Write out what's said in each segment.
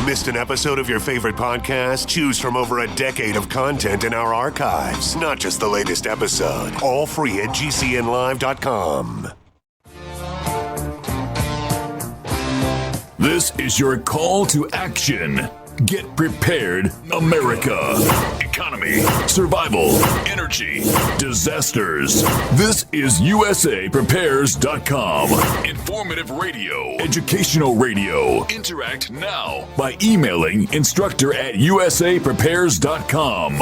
Missed an episode of your favorite podcast? Choose from over a decade of content in our archives, not just the latest episode. All free at gcnlive.com. This is your call to action. Get prepared, America. Economy, survival, energy, disasters. This is USAPrepares.com. Informative radio, educational radio. Interact now by emailing instructor@USAPrepares.com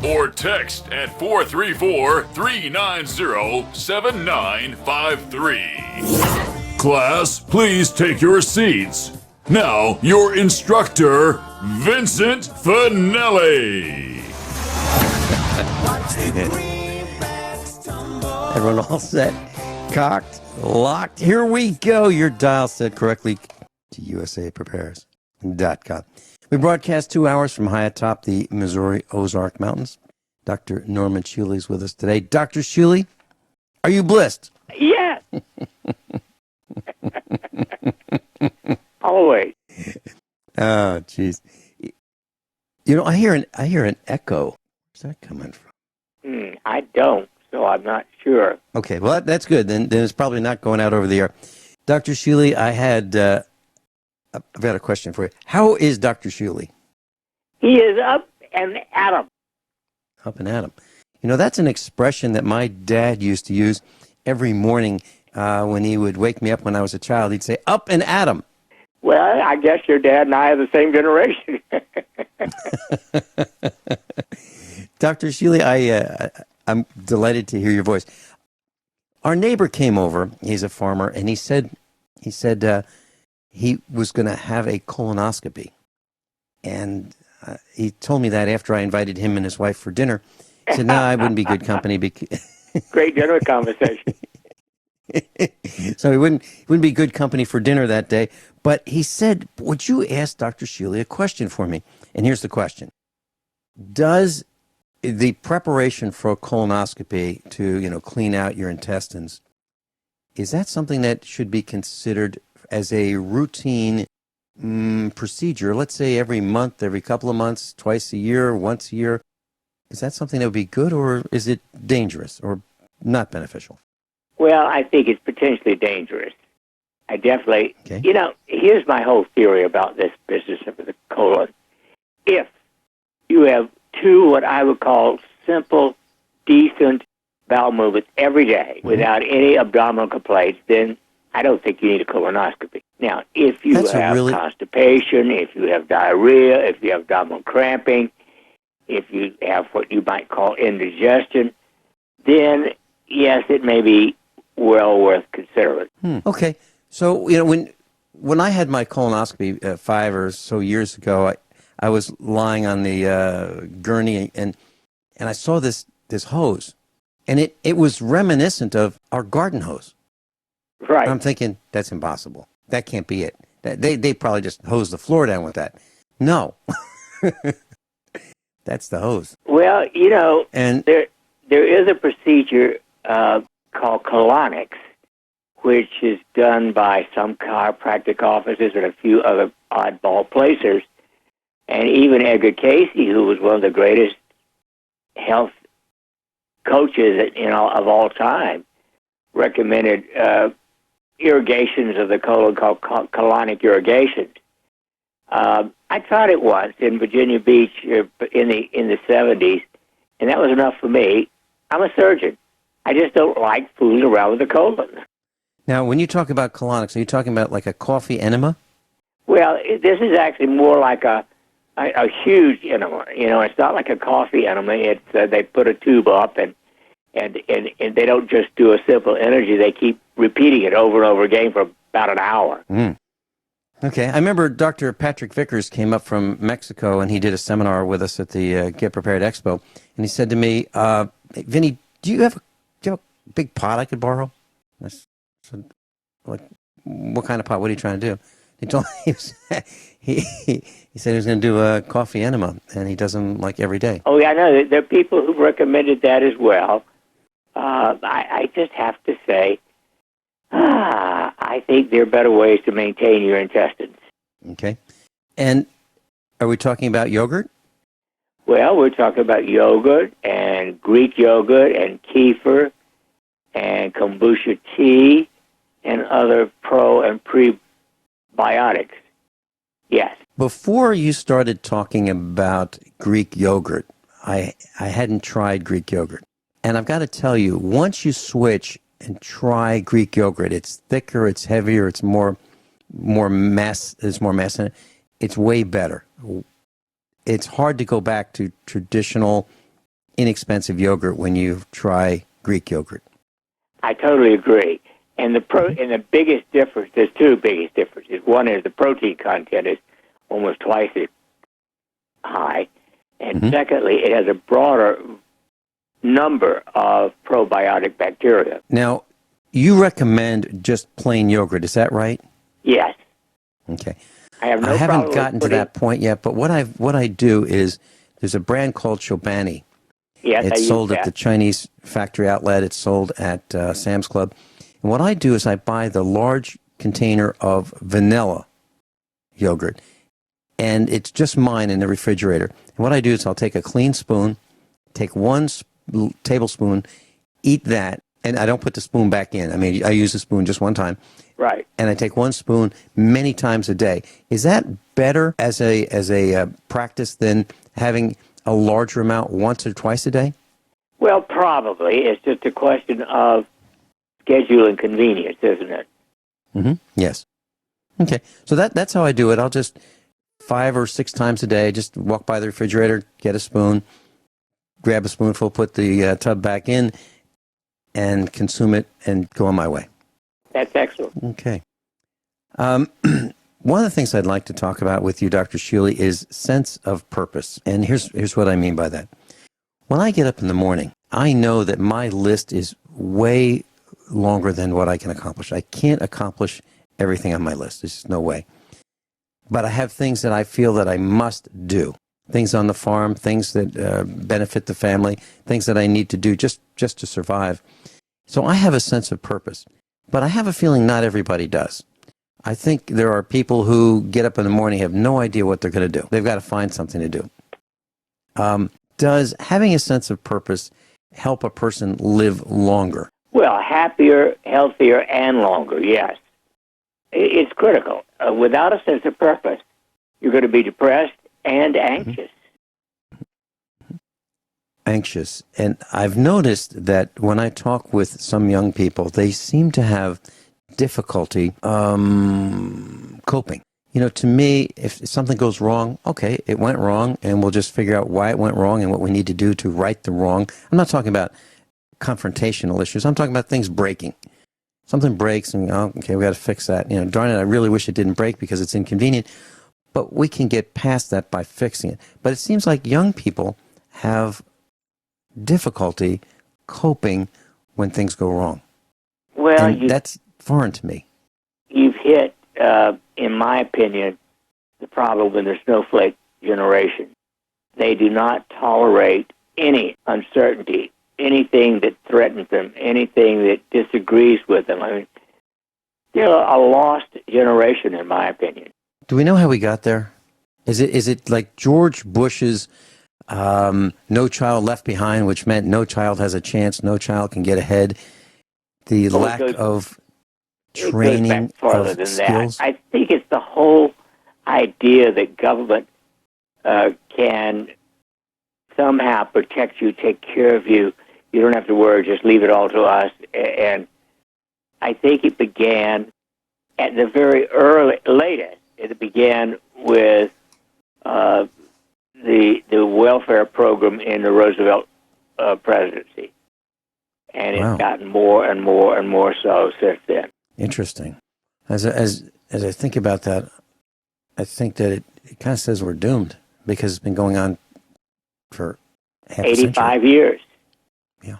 or text at 434-390-7953. Class, please take your seats. Now, your instructor, Vincent Finelli. Everyone all set, cocked, locked. Here we go. Your dial set correctly to USAPrepares.com. We broadcast 2 hours from high atop the Missouri Ozark Mountains. Dr. Norman Shealy is with us today. Dr. Shealy, are you blissed? Yes. Always. Oh, jeez. You know, I hear an echo. Where's that coming from? I don't, so I'm not sure. Okay, well, that's good. Then it's probably not going out over the air. Dr. Shealy, I've got a question for you. How is Dr. Shealy? He is up and at 'em. Up and at 'em. You know, that's an expression that my dad used to use every morning when he would wake me up when I was a child. He'd say, up and at 'em. Well, I guess your dad and I are the same generation. Dr. Shealy, I'm delighted to hear your voice. Our neighbor came over. He's a farmer, and he said he was going to have a colonoscopy. And he told me that after I invited him and his wife for dinner. He said, no, I wouldn't be good company. Great dinner conversation. So he wouldn't be good company for dinner that day. But he said, would you ask Dr. Shealy a question for me? And here's the question. Does the preparation for a colonoscopy to, clean out your intestines, is that something that should be considered as a routine procedure? Let's say every month, every couple of months, twice a year, once a year. Is that something that would be good, or is it dangerous or not beneficial? Well, I think it's potentially dangerous. I definitely, Okay. Here's my whole theory about this business of the colon. If you have two what I would call simple, decent bowel movements every day without any abdominal complaints, then I don't think you need a colonoscopy. Now, if you have constipation, if you have diarrhea, if you have abdominal cramping, if you have what you might call indigestion, then yes, it may be well worth considering. Okay. So, when I had my colonoscopy 5 or so years ago, I was lying on the gurney and I saw this hose, and it was reminiscent of our garden hose. Right. And I'm thinking, that's impossible. That can't be it. They probably just hosed the floor down with that. No. That's the hose. Well, and there is a procedure called colonics, which is done by some chiropractic offices and a few other oddball placers. And even Edgar Casey, who was one of the greatest health coaches of all time, recommended irrigations of the colon called colonic irrigations. I tried it once in Virginia Beach in the 70s, and that was enough for me. I'm a surgeon. I just don't like fooling around with the colon. Now, when you talk about colonics, are you talking about like a coffee enema? Well, this is actually more like a huge enema. It's not like a coffee enema. It's they put a tube up and they don't just do a simple energy. They keep repeating it over and over again for about an hour. Okay. I remember Dr. Patrick Vickers came up from Mexico, and he did a seminar with us at the Get Prepared Expo. And he said to me, Vinny, do you have a big pot I could borrow? I said, what kind of pot? What are you trying to do? He told me he said he was going to do a coffee enema, and he does them like every day. Oh, yeah, I know. There are people who recommended that as well. I just have to say, I think there are better ways to maintain your intestines. Okay. And Are we talking about yogurt? Well, we're talking about yogurt and Greek yogurt and kefir and kombucha tea and other pro and prebiotics. Yes. Before you started talking about Greek yogurt, I hadn't tried Greek yogurt. And I've got to tell you, once you switch and try Greek yogurt, it's thicker, it's heavier, it's more mass, there's more mass in it. It's way better. It's hard to go back to traditional, inexpensive yogurt when you try Greek yogurt. I totally agree. And the biggest difference, there's two biggest differences. One is the protein content is almost twice as high. And secondly, it has a broader number of probiotic bacteria. Now, you recommend just plain yogurt, is that right? Yes. Okay. I haven't gotten to that point yet, but what I do is there's a brand called Chobani. Yes, it's sold at the Chinese factory outlet. It's sold at Sam's Club. And what I do is I buy the large container of vanilla yogurt, and it's just mine in the refrigerator. And what I do is I'll take a clean spoon, take one tablespoon, eat that, and I don't put the spoon back in. I mean, I use the spoon just one time. Right. And I take one spoon many times a day. Is that better as a practice than having a larger amount once or twice a day? Well, probably. It's just a question of schedule and convenience, isn't it? Mm-hmm. Yes. Okay. So that's how I do it. I'll just 5 or 6 times a day, just walk by the refrigerator, get a spoon, grab a spoonful, put the tub back in, and consume it and go on my way. That's excellent. Okay. One of the things I'd like to talk about with you, Dr. Shealy, is sense of purpose. And here's what I mean by that. When I get up in the morning, I know that my list is way longer than what I can accomplish. I can't accomplish everything on my list. There's just no way. But I have things that I feel that I must do. Things on the farm, things that benefit the family, things that I need to do just to survive. So I have a sense of purpose. But I have a feeling not everybody does. I think there are people who get up in the morning, have no idea what they're going to do. They've got to find something to do. Does having a sense of purpose help a person live longer? Well, happier, healthier, and longer, yes. It's critical. Without a sense of purpose, you're going to be depressed and anxious. Anxious. And I've noticed that when I talk with some young people, they seem to have difficulty coping. You know, to me, if something goes wrong, okay, it went wrong, and we'll just figure out why it went wrong and what we need to do to right the wrong. I'm not talking about confrontational issues. I'm talking about things breaking. Something breaks, and, oh, okay, we got to fix that. You know, darn it, I really wish it didn't break because it's inconvenient. But we can get past that by fixing it. But it seems like young people have difficulty coping when things go wrong. Well, that's foreign to me. You've hit, in my opinion, the problem in the snowflake generation. They do not tolerate any uncertainty, anything that threatens them, anything that disagrees with them. I mean, they're a lost generation, in my opinion. Do we know how we got there? Is it like George Bush's No Child Left Behind, which meant no child has a chance, no child can get ahead? The lack of training it goes back farther of than skills? that. I think it's the whole idea that government can somehow protect you, take care of you. You don't have to worry, just leave it all to us. And I think it began at the very latest. It began with the welfare program in the Roosevelt presidency. And it's gotten more and more and more so since then. Interesting. As I think about that, I think that it kind of says we're doomed because it's been going on for half 85 years. Yeah.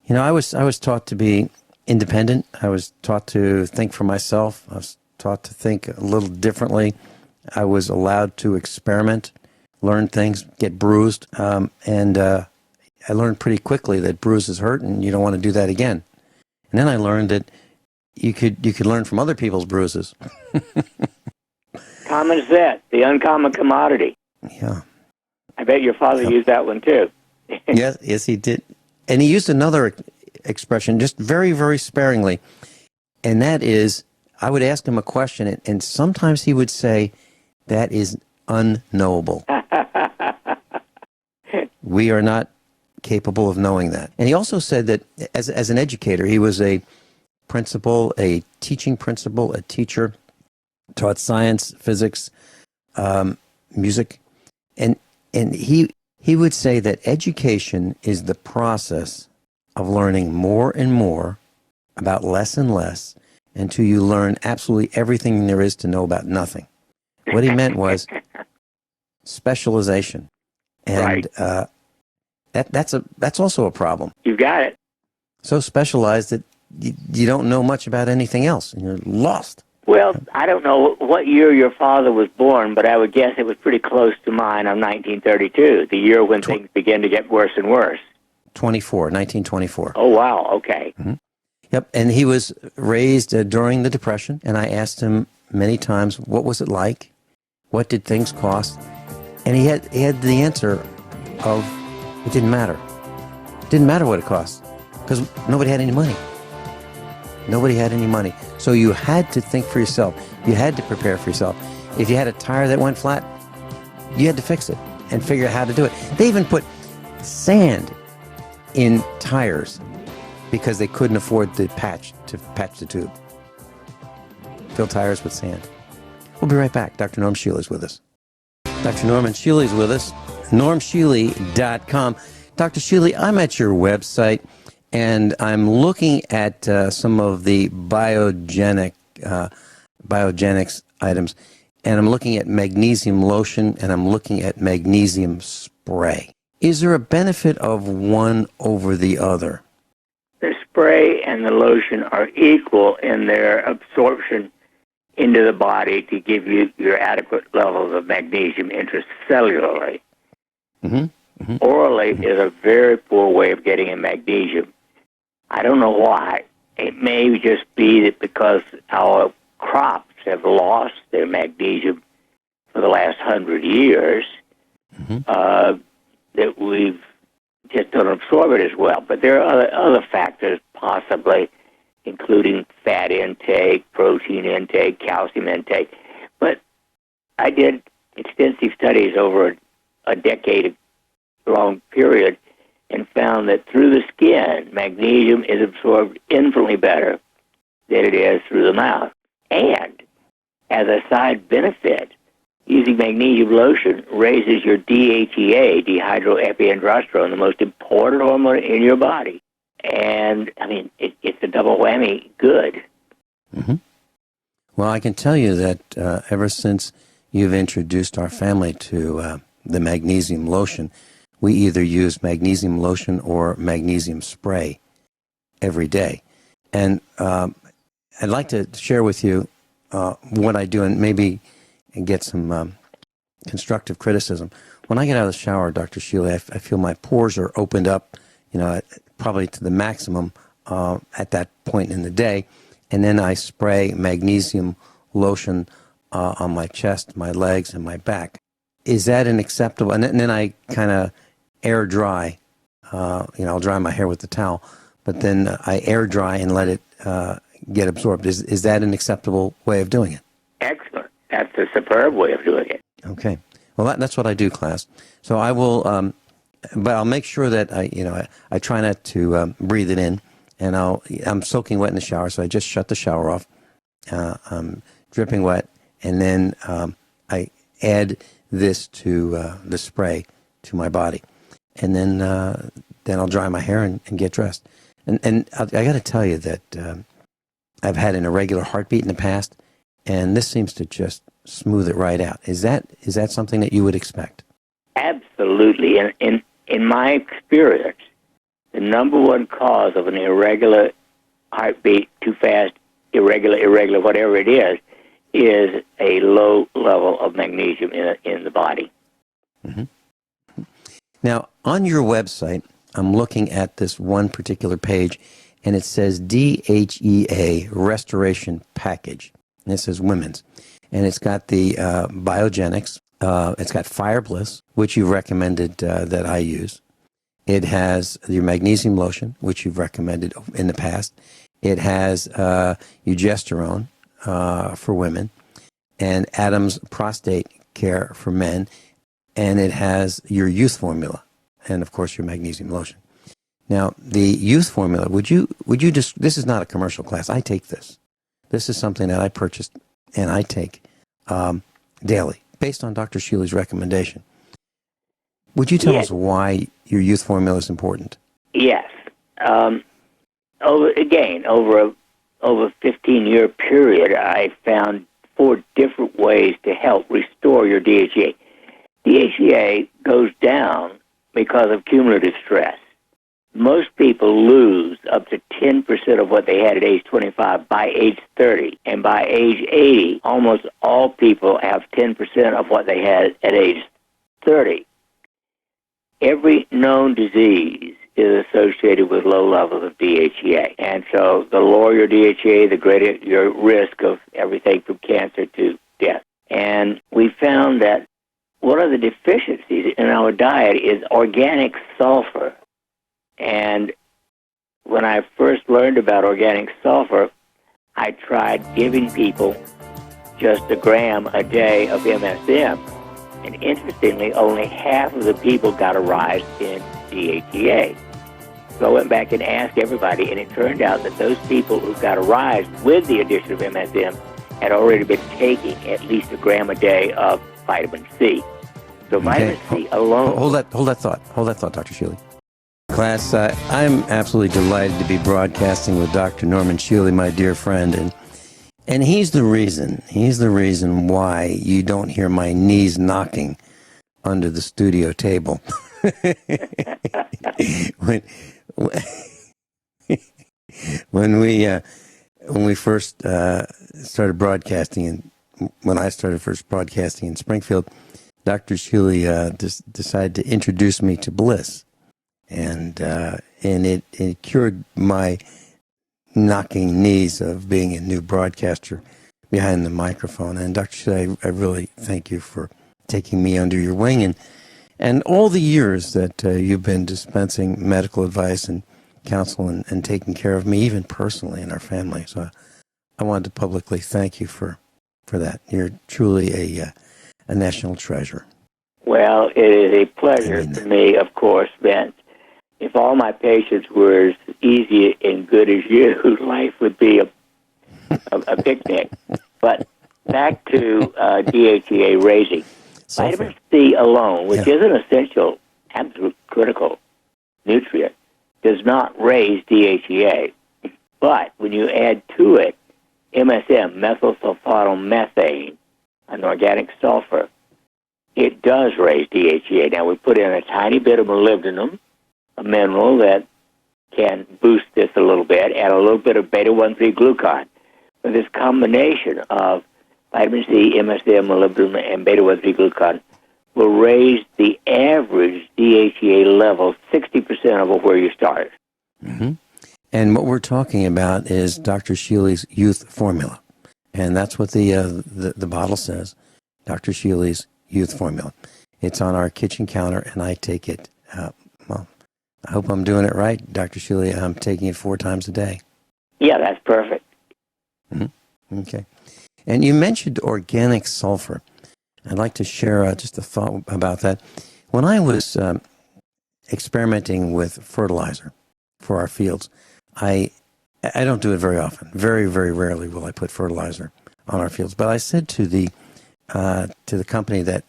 You know, I was taught to be independent. I was taught to think for myself. I was taught to think a little differently. I was allowed to experiment, learn things, get bruised, and I learned pretty quickly that bruises hurt, and you don't want to do that again. And then I learned that you could learn from other people's bruises. common set, the uncommon commodity. Yeah. I bet your father used that one too. Yes, he did. And he used another expression, just very, very sparingly, and that is, I would ask him a question, and sometimes he would say, that is unknowable. We are not capable of knowing that. And he also said that as an educator, he was a principal, a teaching principal, a teacher, taught science, physics, music, and he would say that education is the process of learning more and more about less and less until you learn absolutely everything there is to know about nothing. What he meant was specialization, and right. That's also a problem. You got it. So specialized that you don't know much about anything else, and you're lost. Well, I don't know what year your father was born, but I would guess it was pretty close to mine. I'm 1932, the year when things began to get worse and worse. 1924. Oh, wow, okay. Mm-hmm. Yep, and he was raised during the Depression, and I asked him many times, what was it like? What did things cost? And he had the answer of, it didn't matter. It didn't matter what it cost, because nobody had any money. Nobody had any money. So you had to think for yourself. You had to prepare for yourself. If you had a tire that went flat, you had to fix it and figure out how to do it. They even put sand in tires because they couldn't afford to patch the tube. Fill tires with sand. We'll be right back. Dr. Norm Shealy is with us. Dr. Norman Shealy is with us. NormShealy.com. Dr. Shealy, I'm at your website, and I'm looking at some of the biogenics items, and I'm looking at magnesium lotion, and I'm looking at magnesium spray. Is there a benefit of one over the other? The spray and the lotion are equal in their absorption into the body to give you your adequate levels of magnesium intracellularly. Mm-hmm. Mm-hmm. Orally is a very poor way of getting in magnesium. I don't know why. It may just be that because our crops have lost their magnesium for the last 100 years, that we've just don't absorb it as well. But there are other factors, possibly, including fat intake, protein intake, calcium intake. But I did extensive studies over a decade-long period and found that through the skin, magnesium is absorbed infinitely better than it is through the mouth. And as a side benefit, using magnesium lotion raises your DHEA, dehydroepiandrosterone, the most important hormone in your body. And, I mean, it's a double whammy good. Mm-hmm. Well, I can tell you that ever since you've introduced our family to the magnesium lotion, we either use magnesium lotion or magnesium spray every day. And I'd like to share with you what I do and maybe get some constructive criticism. When I get out of the shower, Dr. Shealy, I feel my pores are opened up, probably to the maximum at that point in the day. And then I spray magnesium lotion on my chest, my legs, and my back. Is that an acceptable? And then I kind of air dry. I'll dry my hair with the towel, but then I air dry and let it get absorbed. Is that an acceptable way of doing it? Excellent. That's a superb way of doing it. Okay. Well, that's what I do, class. So I will, but I'll make sure that I try not to breathe it in, and I'm soaking wet in the shower, so I just shut the shower off. I'm dripping wet, and then I add this to the spray to my body, and then I'll dry my hair and get dressed. And I got to tell you that I've had an irregular heartbeat in the past, and this seems to just smooth it right out. Is that something that you would expect? Absolutely. In my experience, the number one cause of an irregular heartbeat, too fast, irregular, whatever it is a low level of magnesium in the body. Mm-hmm. Now, on your website, I'm looking at this one particular page, and it says DHEA Restoration Package, and it says women's. and it's got the biogenics. It's got Fire Bliss, which you've recommended that I use. It has your magnesium lotion, which you've recommended in the past. It has eugesterone for women, and Adam's prostate care for men, and it has your youth formula, and of course your magnesium lotion. Now, the youth formula, would you just, this is not a commercial class. I take this. This is something that I purchased and I take daily, based on Dr. Shealy's recommendation. Would you tell us why your youth formula is important? Yes. Over a 15-year period, I found 4 different ways to help restore your DHEA. DHEA goes down because of cumulative stress. Most people lose up to 10% of what they had at age 25 by age 30. And by age 80, almost all people have 10% of what they had at age 30. Every known disease is associated with low levels of DHEA. And so the lower your DHEA, the greater your risk of everything from cancer to death. And we found that one of the deficiencies in our diet is organic sulfur. And when I first learned about organic sulfur, I tried giving people just a gram a day of MSM. And interestingly, only half of the people got a rise in DHEA. So I went back and asked everybody, and it turned out that those people who got a rise with the addition of MSM had already been taking at least a gram a day of vitamin C. So vitamin C alone... Hold that thought, Dr. Shealy. Class, I'm absolutely delighted to be broadcasting with Dr. Norman Shealy, my dear friend, and he's the reason why you don't hear my knees knocking under the studio table. when we first started broadcasting, and when I started first broadcasting in Springfield, Dr. Shealy decided to introduce me to bliss, and it cured my knocking knees of being a new broadcaster behind the microphone. And Dr. Shealy, I really thank you for taking me under your wing and all the years that you've been dispensing medical advice and counsel and taking care of me, even personally and our family. So I wanted to publicly thank you for that. You're truly a national treasure. Well, it is a pleasure to me, of course, Vince. If all my patients were as easy and good as you, life would be a picnic. But back to DHEA raising. Sulfur. Vitamin C alone, which is an essential, absolute critical nutrient, does not raise DHEA. But when you add to it MSM, methylsulfodyl-methane, an organic sulfur, it does raise DHEA. Now, we put in a tiny bit of molybdenum, a mineral that can boost this a little bit, and a little bit of beta-1,3-glucan. But this combination of vitamin C, MSM, molybdenum, and beta-1,3-glucan will raise the average DHEA level 60% over where you started. Mm-hmm. And what we're talking about is Dr. Shealy's Youth Formula. And that's what the bottle says, Dr. Shealy's Youth Formula. It's on our kitchen counter, and I take it, well, I hope I'm doing it right, Dr. Shealy. I'm taking it 4 times a day. Yeah, that's perfect. Mm-hmm. Okay. And you mentioned organic sulfur. I'd like to share just a thought about that. When I was experimenting with fertilizer for our fields, I don't do it very often. Very, very rarely will I put fertilizer on our fields. But I said to the company that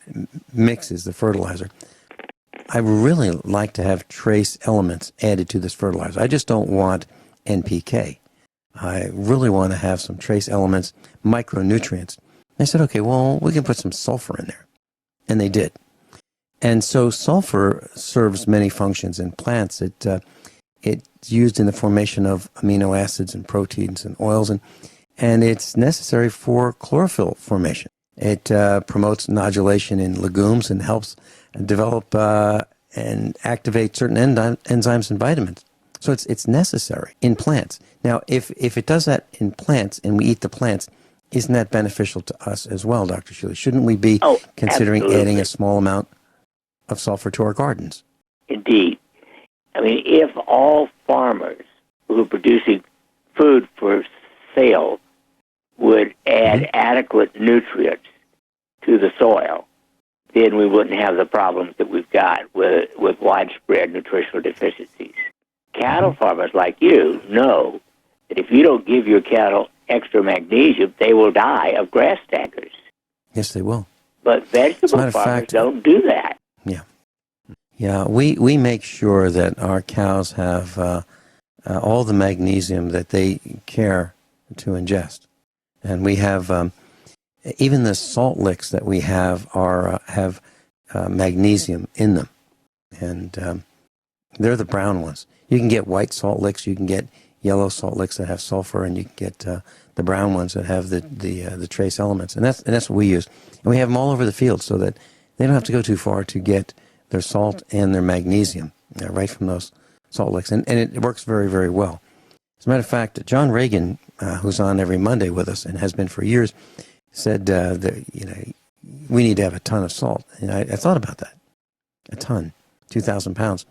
mixes the fertilizer, I would really like to have trace elements added to this fertilizer. I just don't want NPK. I really want to have some trace elements, micronutrients. They said, okay, well, we can put some sulfur in there. And they did. And so sulfur serves many functions in plants. It's used in the formation of amino acids and proteins and oils, and it's necessary for chlorophyll formation. It promotes nodulation in legumes and helps develop and activate certain enzymes and vitamins. So it's necessary in plants. Now, if it does that in plants and we eat the plants, isn't that beneficial to us as well, Dr. Shealy? Shouldn't we be considering absolutely. adding a small amount of sulfur to our gardens? Indeed. I mean, if all farmers who are producing food for sale would add adequate nutrients to the soil, then we wouldn't have the problems that we've got with widespread nutritional deficiencies. Cattle farmers like you know that if you don't give your cattle extra magnesium, they will die of grass staggers. Yes, they will. But vegetable farmers don't do that. Yeah. Yeah, we make sure that our cows have all the magnesium that they care to ingest. And we have, even the salt licks that we have have magnesium in them. And they're the brown ones. You can get white salt licks, you can get yellow salt licks that have sulfur, and you can get the brown ones that have the trace elements. And that's what we use. And we have them all over the field so that they don't have to go too far to get their salt and their magnesium right from those salt licks. And it works very, very well. As a matter of fact, John Regan, who's on every Monday with us and has been for years, said that we need to have a ton of salt. And I thought about that. A ton, 2,000 pounds.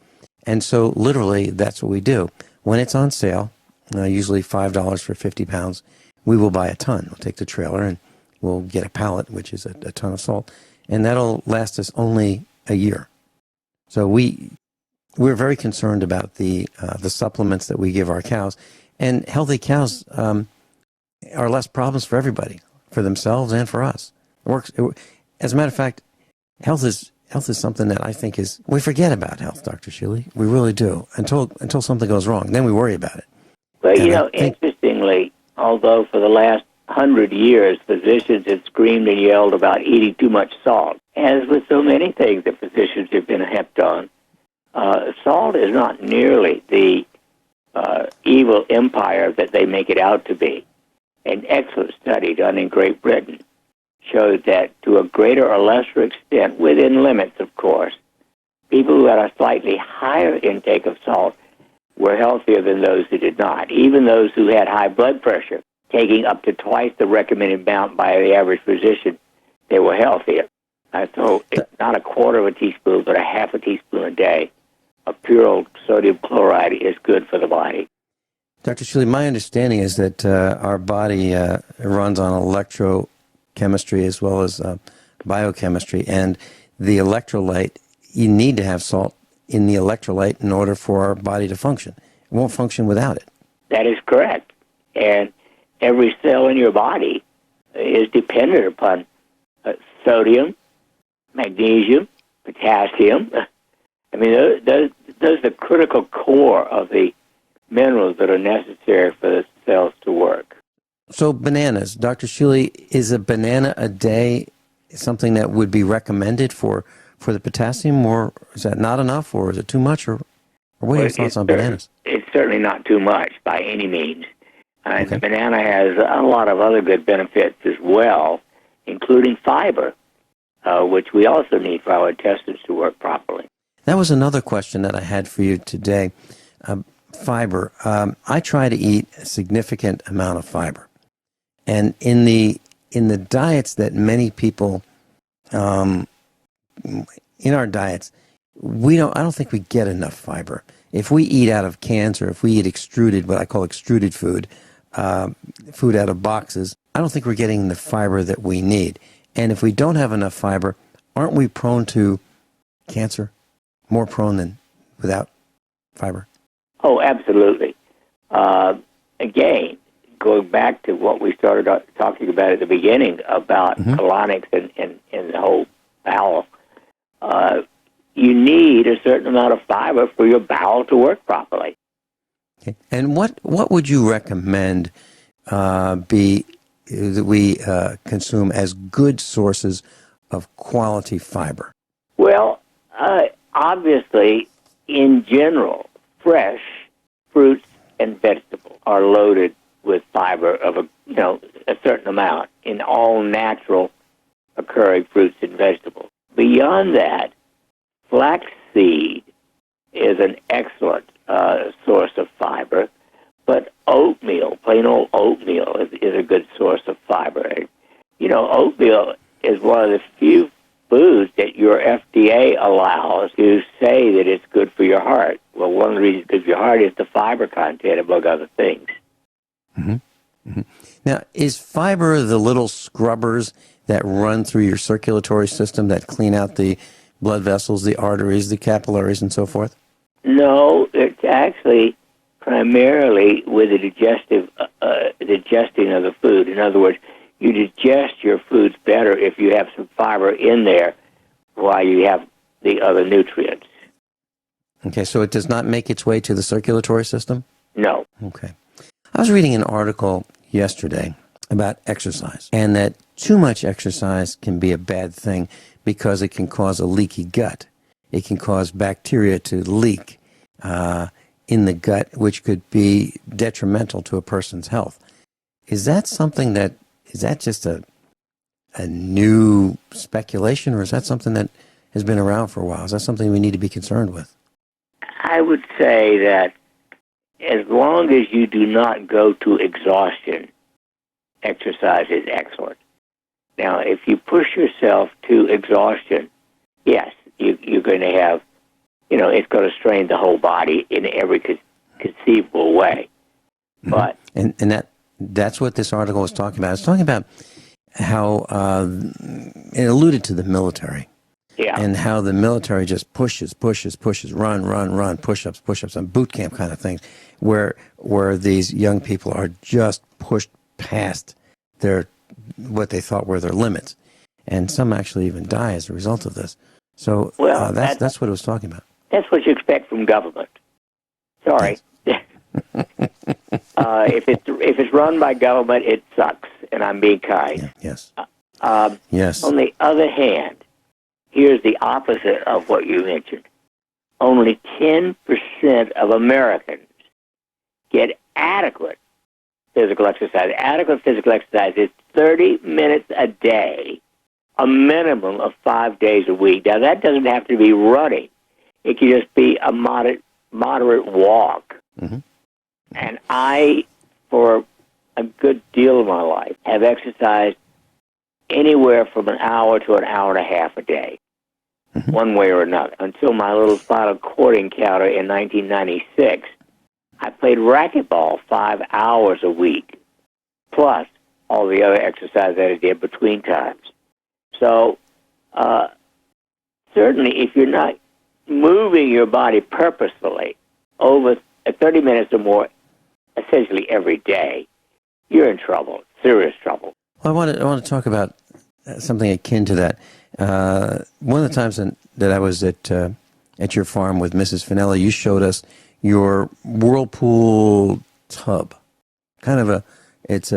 And so literally that's what we do. When it's on sale, usually $5 for 50 pounds, we will buy a ton. We'll take the trailer and we'll get a pallet, which is a ton of salt. And that'll last us only a year. So we're very concerned about the supplements that we give our cows. And healthy cows are less problems for everybody, for themselves and for us. As a matter of fact, health is something that I think we forget about health, Dr. Shealy. We really do, until something goes wrong. Then we worry about it. Well, interestingly, although for the last 100 years, physicians have screamed and yelled about eating too much salt, as with so many things that physicians have been hepped on, salt is not nearly the evil empire that they make it out to be. An excellent study done in Great Britain showed that to a greater or lesser extent, within limits, of course, people who had a slightly higher intake of salt were healthier than those who did not. Even those who had high blood pressure, taking up to twice the recommended amount by the average physician, they were healthier. So it's not a quarter of a teaspoon, but a half a teaspoon a day of pure old sodium chloride is good for the body. Dr. Shealy, my understanding is that our body runs on electrochemistry as well as biochemistry, and the electrolyte, you need to have salt in the electrolyte in order for our body to function. It won't function without it. That is correct. And every cell in your body is dependent upon sodium, magnesium, potassium. I mean, those are the critical core of the minerals that are necessary for the cells to work. So bananas, Dr. Shealy, is a banana a day something that would be recommended for the potassium, or is that not enough, or is it too much, or what are your thoughts on bananas? It's certainly not too much by any means. And Okay. the banana has a lot of other good benefits as well, including fiber, which we also need for our intestines to work properly. That was another question that I had for you today. Fiber. I try to eat a significant amount of fiber, and in the diets that many people, in our diets, I don't think we get enough fiber. If we eat out of cans, or if we eat extruded, what I call extruded food, food out of boxes, I don't think we're getting the fiber that we need. And if we don't have enough fiber, aren't we prone to cancer? More prone than without fiber? Oh, absolutely. Again, going back to what we started talking about at the beginning about colonics and the whole bowel, you need a certain amount of fiber for your bowel to work properly. Okay. And what would you recommend that we consume as good sources of quality fiber? Well, obviously, in general, fresh fruits and vegetables are loaded with fiber of a certain amount in all natural occurring fruits and vegetables. Beyond that, flaxseed is an excellent source of fiber, But oatmeal, plain old oatmeal, is a good source of fiber. And, oatmeal is one of the few foods that your FDA allows to say that it's good for your heart. Well, one of the reasons it's good for your heart is the fiber content, among other things. Mm-hmm. Mm-hmm. Now, is fiber the little scrubbers that run through your circulatory system that clean out the blood vessels, the arteries, the capillaries, and so forth? No, it's actually primarily with the digesting of the food. In other words, you digest your foods better if you have some fiber in there while you have the other nutrients. Okay, so it does not make its way to the circulatory system? No. Okay. I was reading an article yesterday about exercise, and that too much exercise can be a bad thing because it can cause a leaky gut. It can cause bacteria to leak in the gut, which could be detrimental to a person's health. Is that something is that just a new speculation, or is that something that has been around for a while? Is that something we need to be concerned with? I would say that as long as you do not go to exhaustion, exercise is excellent. Now, if you push yourself to exhaustion, yes, you're going to have, it's going to strain the whole body in every conceivable way. Mm-hmm. But and that's what this article was talking about. It's talking about how it alluded to the military. Yeah. And how the military just pushes, run, push-ups, and boot camp kind of things, where these young people are just pushed past what they thought were their limits, and some actually even die as a result of this. So that's what it was talking about. That's what you expect from government. Sorry. Yes. If it's run by government, it sucks, and I'm being kind. Yeah, yes. Yes. On the other hand, here's the opposite of what you mentioned. Only 10% of Americans get adequate physical exercise. Adequate physical exercise is 30 minutes a day, a minimum of 5 days a week. Now, that doesn't have to be running. It can just be a moderate walk. Mm-hmm. And I, for a good deal of my life, have exercised anywhere from an hour to an hour and a half a day. Mm-hmm. One way or another, until my little spinal cord encounter in 1996. I played racquetball 5 hours a week, plus all the other exercise that I did between times. So, certainly, if you're not moving your body purposefully over 30 minutes or more, essentially every day, you're in trouble, serious trouble. Well, I want to talk about something akin to that. One of the times that I was at your farm with Mrs. Finelli, you showed us your whirlpool tub. It's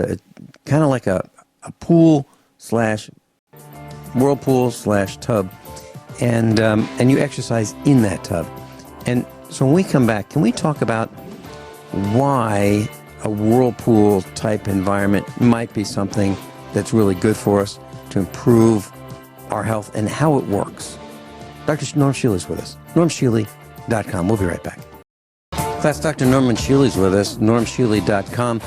kind of like a pool / whirlpool / tub, and you exercise in that tub. And so when we come back, can we talk about why a whirlpool type environment might be something that's really good for us to improve our health and how it works? Dr. Norm Shealy is with us. NormShealy.com. We'll be right back. Class Dr. Norman Shealy is with us. NormShealy.com.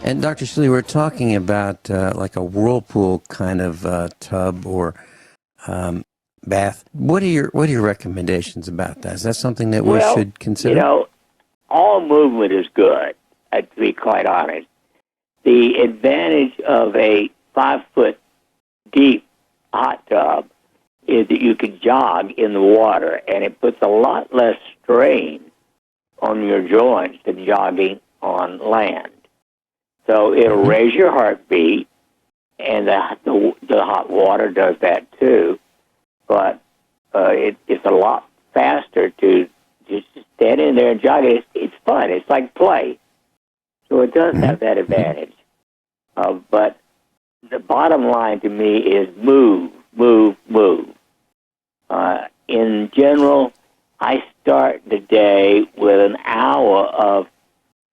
And Dr. Shealy, we're talking about like a whirlpool kind of tub or bath. What are your recommendations about that? Is that something that we should consider? All movement is good, to be quite honest. The advantage of a 5-foot deep hot tub is that you can jog in the water, and it puts a lot less strain on your joints than jogging on land. So it'll raise your heartbeat, and the hot water does that too. But it's a lot faster to just stand in there and jog. It's fun. It's like play. So it does have that advantage. But the bottom line to me is move. In general, I start the day with an hour of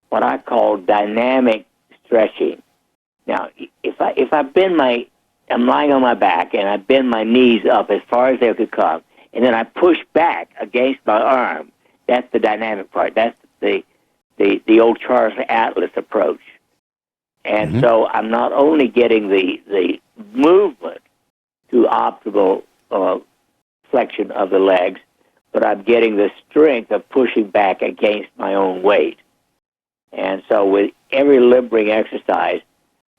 what I call dynamic stretching. Now, I'm lying on my back and I bend my knees up as far as they could come, and then I push back against my arm. That's the dynamic part. That's the the old Charles Atlas approach. And so I'm not only getting the movement to optimal flexion of the legs, but I'm getting the strength of pushing back against my own weight. And so with every limb-bring exercise,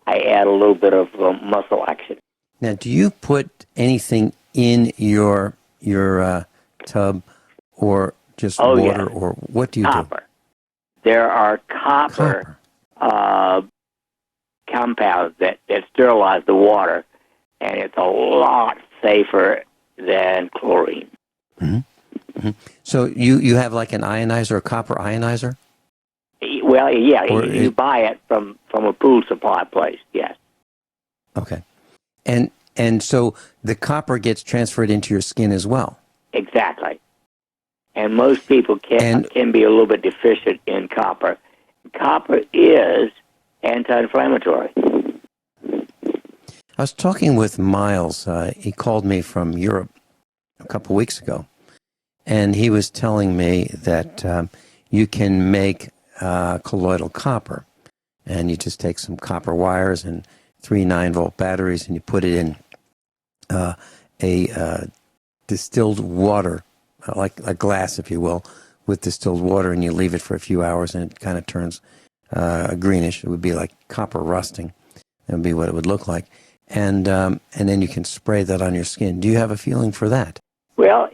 I add a little bit of muscle action. Now, do you put anything in your tub, or just water, yes. or what do you Copper. do? There are copper. Compounds that sterilize the water, and it's a lot safer than chlorine. So you have like an ionizer, a copper ionizer? Well, yeah, you buy it from a pool supply place, yes. Okay. And so the copper gets transferred into your skin as well? Exactly. And most people can be a little bit deficient in copper. Copper is anti-inflammatory. I was talking with Miles. He called me from Europe a couple weeks ago, and he was telling me that you can make colloidal copper, and you just take some copper wires and 3 9-volt batteries, and you put it in a distilled water, like a glass, if you will, with distilled water, and you leave it for a few hours, and it kind of turns greenish. It would be like copper rusting. That would be what it would look like. And then you can spray that on your skin. Do you have a feeling for that? Well,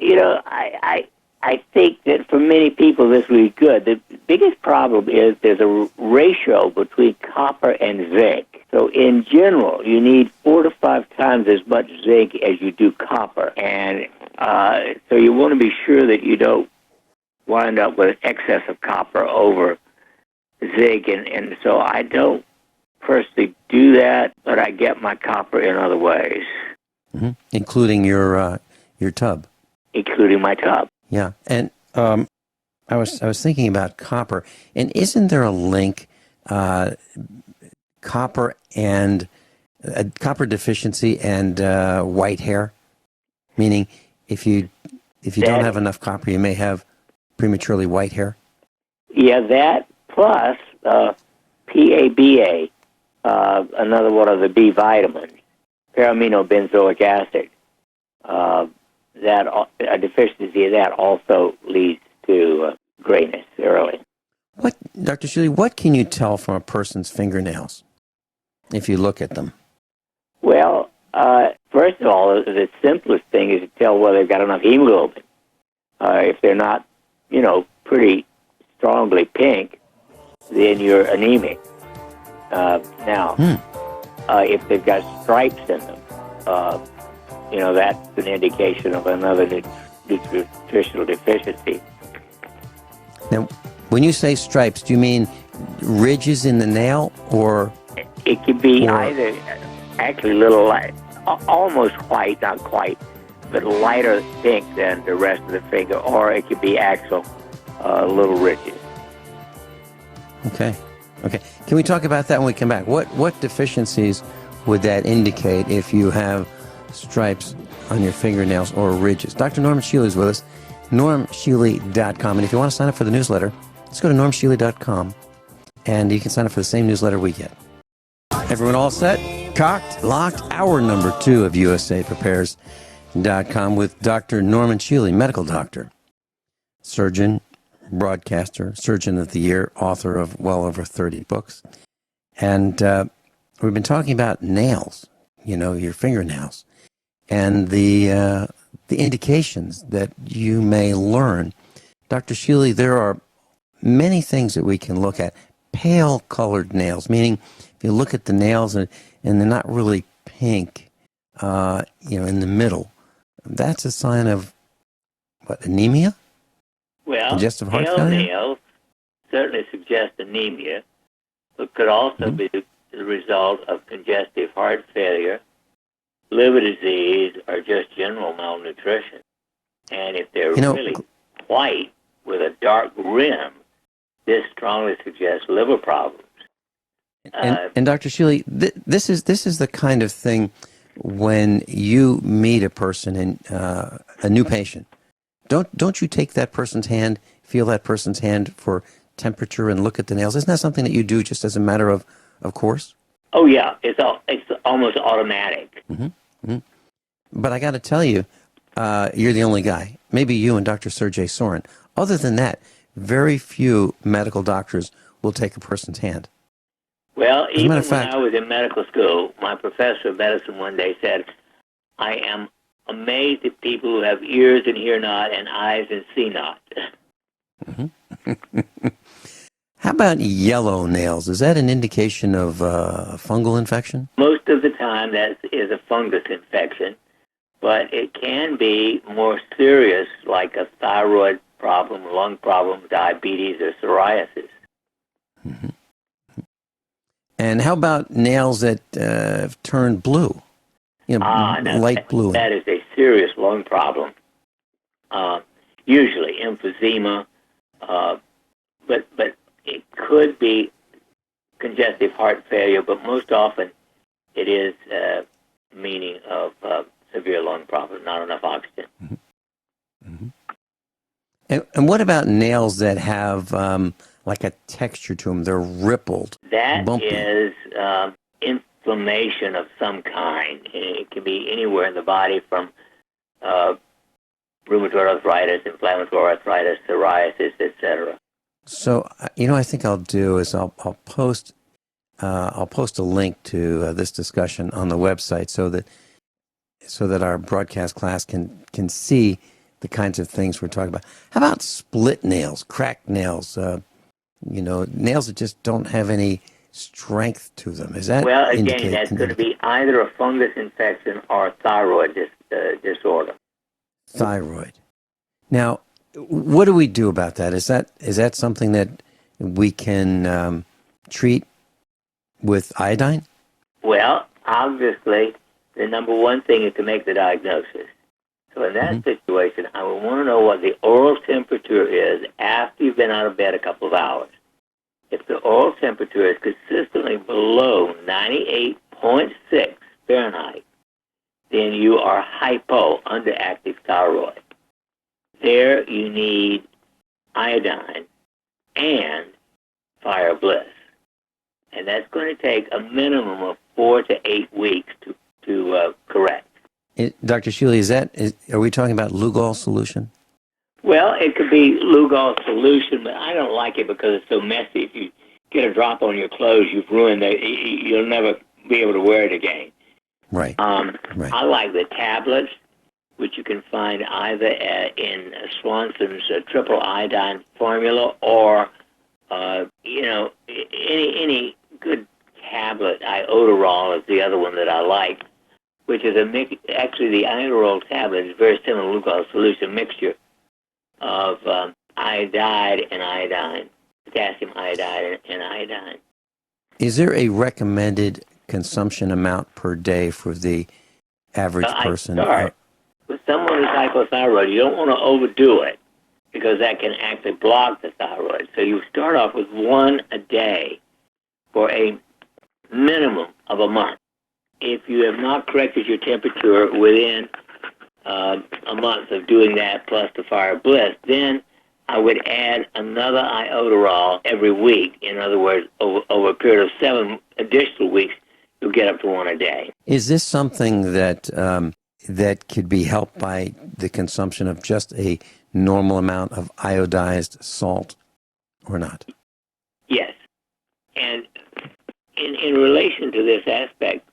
I think that for many people this would be good. The biggest problem is there's a ratio between copper and zinc. So in general, you need 4 to 5 times as much zinc as you do copper. And so you want to be sure that you don't wind up with excess of copper over zinc. And so I don't personally do that, but I get my copper in other ways. Including your tub? Including my tub. Yeah, and I was thinking about copper, and isn't there a link, copper and copper deficiency and white hair? Meaning, if you don't have enough copper, you may have prematurely white hair. Yeah, that plus PABA, another one of the B vitamins, paraminobenzoic acid. That a deficiency of that also leads to grayness early. What, Dr. Shealy, what can you tell from a person's fingernails if you look at them? Well, first of all, the simplest thing is to tell whether they've got enough hemoglobin. If they're not, pretty strongly pink, then you're anemic. If they've got stripes in them, that's an indication of another nutritional deficiency. Now, when you say stripes, do you mean ridges in the nail, or? It could be either actually little light, almost white, not quite, but lighter pink than the rest of the finger, or it could be actual little ridges. Okay. Can we talk about that when we come back? What deficiencies would that indicate if you have stripes on your fingernails or ridges? Dr. Norman Shealy is with us, normshealy.com. And if you want to sign up for the newsletter, let's go to normshealy.com, and you can sign up for the same newsletter we get. Everyone all set? Cocked? Locked? Hour number 2 of USAPrepares.com with Dr. Norman Shealy, medical doctor, surgeon, broadcaster, surgeon of the year, author of well over 30 books. And we've been talking about nails, your fingernails, and the indications that you may learn. Dr. Shealy, there are many things that we can look at. Pale colored nails, meaning if you look at the nails and they're not really pink, in the middle, that's a sign of, anemia? Well, congestive heart pale failure? nails certainly suggest anemia, but could also be the result of congestive heart failure, liver disease, or just general malnutrition. And if they're really white with a dark rim, this strongly suggests liver problems. And Dr. Shealy, this is the kind of thing when you meet a person and a new patient. Don't you take that person's hand, feel that person's hand for temperature and look at the nails? Isn't that something that you do just as a matter of course? Oh, yeah. It's almost automatic. But I got to tell you, you're the only guy. Maybe you and Dr. Sergey Sorin. Other than that, very few medical doctors will take a person's hand. Well, even when I was in medical school, my professor of medicine one day said, I am amazed at people who have ears and hear not and eyes and see not. How about yellow nails? Is that an indication of fungal infection? Most of the time that is a fungus infection, but it can be more serious, like a thyroid problem, lung problem, diabetes, or psoriasis. And how about nails that turn blue? Light blue. That is a serious lung problem. Usually emphysema, but it could be congestive heart failure, but most often it is meaning of severe lung problem, not enough oxygen. And what about nails that have like a texture to them? They're rippled. That bumpy. is inflammation of some kind. It can be anywhere in the body from rheumatoid arthritis, inflammatory arthritis, psoriasis, etc. So, I think I'll do is I'll post a link to this discussion on the website so that our broadcast class can see the kinds of things we're talking about. How about split nails, cracked nails? Nails that just don't have any strength to them. Is that that's going to be either a fungus infection or a thyroid disorder. Thyroid. Now, what do we do about that? Is that something that we can treat with iodine? Well, obviously, the number one thing is to make the diagnosis. So in that situation, I would want to know what the oral temperature is after you've been out of bed a couple of hours. If the oral temperature is consistently below 98.6 Fahrenheit, then you are underactive thyroid. There you need iodine and fire bliss. And that's going to take a minimum of 4 to 8 weeks to correct. Dr. Shealy, are we talking about Lugol solution? Well, it could be Lugol solution, but I don't like it because it's so messy. If you get a drop on your clothes, you've ruined it. You'll never be able to wear it again. Right. Right. I like the tablets, which you can find either in Swanson's triple iodine formula or, any good tablet. Iodoral is the other one that I like, which is actually the iodoral tablet is very similar to Lugol solution mixture of iodide and iodine, potassium iodide and iodine. Is there a recommended consumption amount per day for the average person? With someone who's hypothyroid, you don't want to overdo it because that can actually block the thyroid. So you start off with one a day for a minimum of a month. If you have not corrected your temperature within a month of doing that plus the fire bliss, then I would add another iodoral every week. In other words, over a period of 7 additional weeks, you'll get up to one a day. Is this something that could be helped by the consumption of just a normal amount of iodized salt or not? Yes. And in relation to this aspect,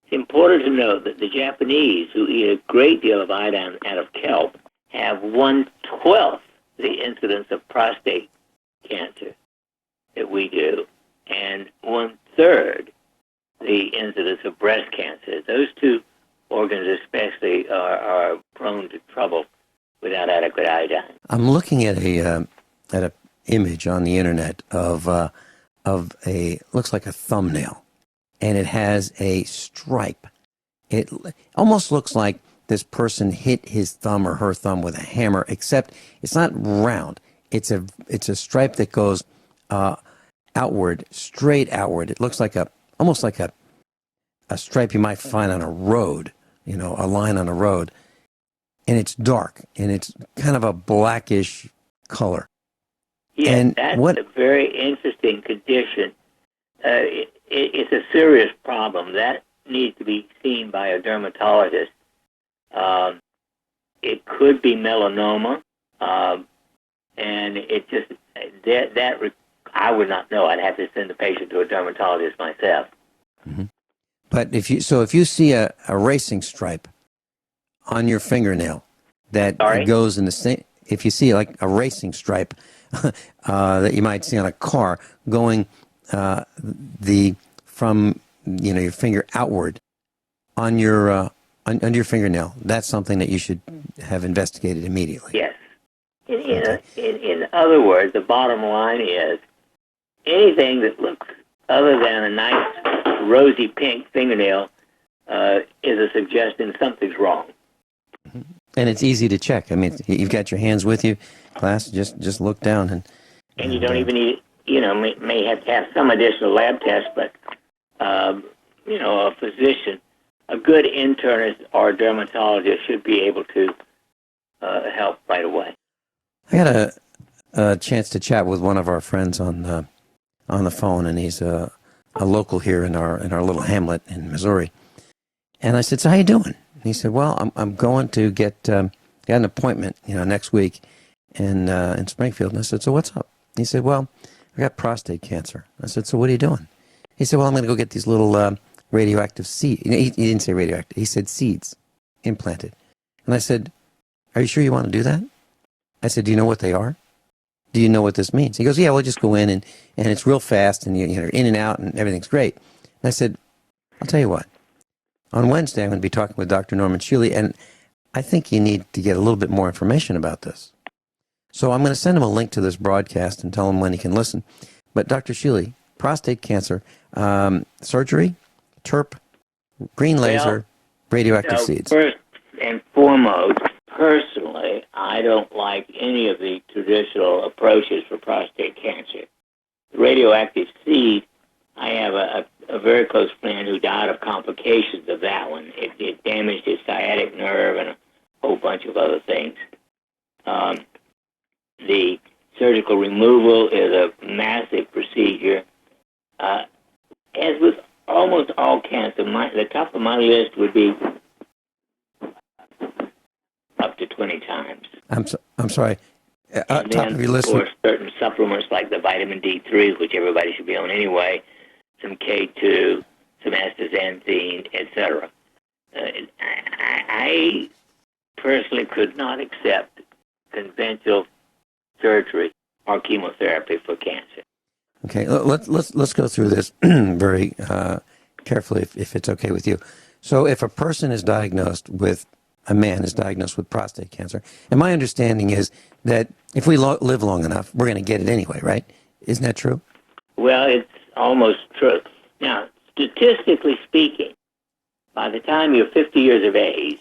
it's important to note that the Japanese, who eat a great deal of iodine out of kelp, have 1/12 the incidence of prostate cancer that we do, and 1/3 the incidence of breast cancer. Those two organs especially are prone to trouble without adequate iodine. I'm looking at a image on the internet of a looks like a thumbnail, and it has a stripe. It almost looks like this person hit his thumb or her thumb with a hammer, except it's not round. It's a stripe that goes outward, straight outward. It looks like almost like a stripe you might find on a road, a line on a road. And it's dark, and it's kind of a blackish color. Yes, that's a very interesting condition. It's a serious problem. That needs to be seen by a dermatologist. It could be melanoma, and it just, I would not know. I'd have to send the patient to a dermatologist myself. Mm-hmm. But if you see a racing stripe on your fingernail that goes in the same, if you see like a racing stripe that you might see on a car going from your finger outward on your fingernail, that's something that you should have investigated immediately. Yes. In other words, the bottom line is anything that looks other than a nice rosy pink fingernail is a suggestion something's wrong. And it's easy to check. I mean, you've got your hands with you, class. Just look down and you don't even need. May have to have some additional lab tests, but a physician, a good internist or dermatologist should be able to help right away. I had a chance to chat with one of our friends on the phone, and he's a local here in our little hamlet in Missouri. And I said, "So how you doing?" And he said, "Well, I'm going to get an appointment, next week in Springfield." And I said, "So what's up?" He said, "Well, I got prostate cancer." I said, "So what are you doing?" He said, "Well, I'm going to go get these little radioactive seeds." He didn't say radioactive. He said seeds implanted. And I said, "Are you sure you want to do that?" I said, "Do you know what they are? Do you know what this means?" He goes, "Yeah, we'll just go in and it's real fast and you're in and out and everything's great." And I said, "I'll tell you what. On Wednesday, I'm going to be talking with Dr. Norman Shealy, and I think you need to get a little bit more information about this. So I'm going to send him a link to this broadcast and tell him when he can listen. But Dr. Shealy, prostate cancer, surgery, TERP, green laser, radioactive seeds." First and foremost, personally, I don't like any of the traditional approaches for prostate cancer. The radioactive seed, I have a very close friend who died of complications of that one. It damaged his sciatic nerve and a whole bunch of other things. The surgical removal is a massive procedure. As with almost all cancer, the top of my list would be up to 20 times. I'm sorry. And top then, of your list. Of course, certain supplements like the vitamin D3, which everybody should be on anyway, some K2, some astaxanthine, etc. I personally could not accept conventional surgery or chemotherapy for cancer. Okay, let's go through this very carefully, if it's okay with you. So, if a man is diagnosed with prostate cancer, and my understanding is that if we live long enough, we're going to get it anyway, right? Isn't that true? Well, it's almost true. Now, statistically speaking, by the time you're 50 years of age,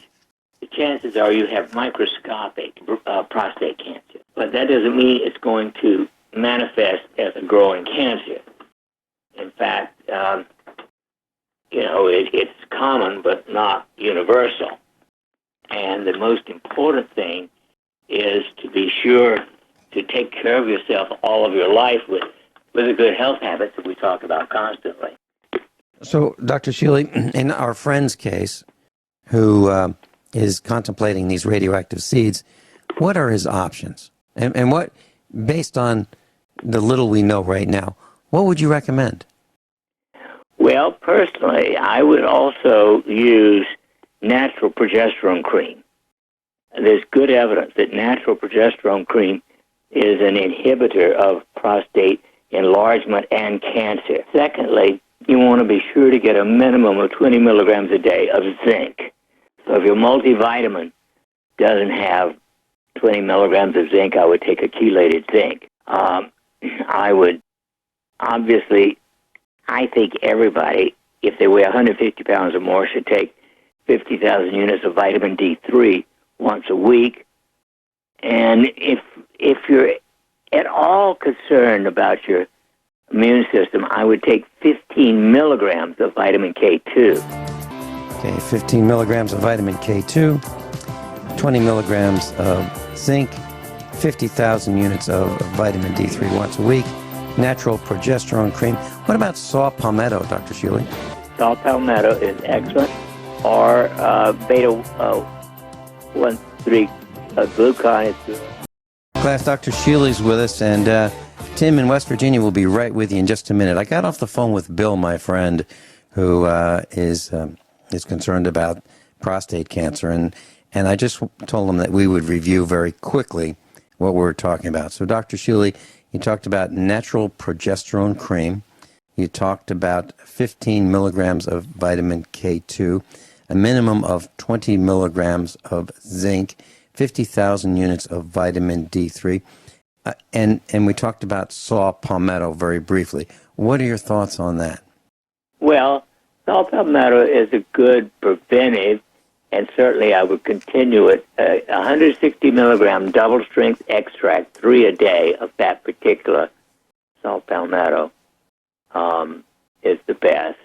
the chances are you have microscopic prostate cancer. But that doesn't mean it's going to manifest as a growing cancer. In fact, it's common but not universal. And the most important thing is to be sure to take care of yourself all of your life with the good health habits that we talk about constantly. So, Dr. Shealy, in our friend's case, who is contemplating these radioactive seeds, what are his options? And what, based on the little we know right now, what would you recommend? Well, personally, I would also use natural progesterone cream. There's good evidence that natural progesterone cream is an inhibitor of prostate enlargement and cancer. Secondly, you want to be sure to get a minimum of 20 milligrams a day of zinc. So if your multivitamin doesn't have 20 milligrams of zinc, I would take a chelated zinc. I would, obviously, I think everybody, if they weigh 150 pounds or more, should take 50,000 units of vitamin D3 once a week. And if you're at all concerned about your immune system, I would take 15 milligrams of vitamin K2. Okay, 15 milligrams of vitamin K2, 20 milligrams of zinc, 50,000 units of vitamin D3 once a week, natural progesterone cream. What about saw palmetto, Dr. Shealy? Saw palmetto is excellent, or beta 1,3 glucon is good. Class, Dr. Shealy's with us, and Tim in West Virginia will be right with you in just a minute. I got off the phone with Bill, my friend, who is concerned about prostate cancer, and I just told him that we would review very quickly what we're talking about. So, Dr. Shealy, you talked about natural progesterone cream. You talked about 15 milligrams of vitamin K2, a minimum of 20 milligrams of zinc, 50,000 units of vitamin D3, and we talked about saw palmetto very briefly. What are your thoughts on that? Well, saw palmetto is a good preventive, and certainly I would continue it. 160 milligram double-strength extract, 3 a day of that particular saw palmetto is the best.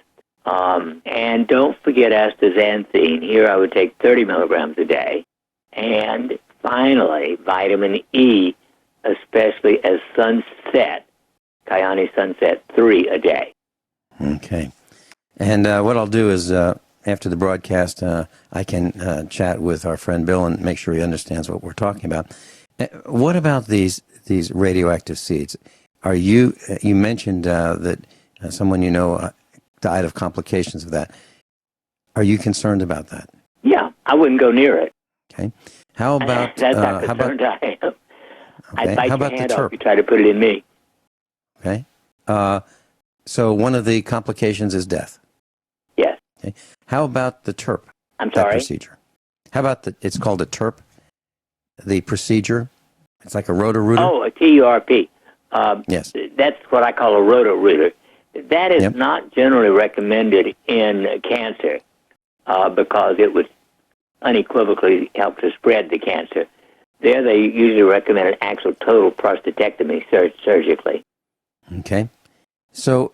And don't forget astaxanthine. Here I would take 30 milligrams a day. And finally, vitamin E, especially as sunset, Kyani Sunset 3 a day. Okay. And what I'll do is, after the broadcast, I can chat with our friend Bill and make sure he understands what we're talking about. What about these radioactive seeds? Are you mentioned that someone you know died of complications of that. Are you concerned about that? Yeah, I wouldn't go near it. Okay. How about that's how concerned I am. Okay. I'd bite How about your hand the off terp? if you try to put it in me. Okay. So one of the complications is death. Yes. Okay. How about the TERP? I'm that sorry? procedure. How about it's called a TERP, the procedure? It's like a roto-rooter? Oh, a TURP. Yes. That's what I call a roto-rooter. That is Yep. not generally recommended in cancer because it would unequivocally help to spread the cancer. There they usually recommend an actual total prostatectomy surgically. Okay. So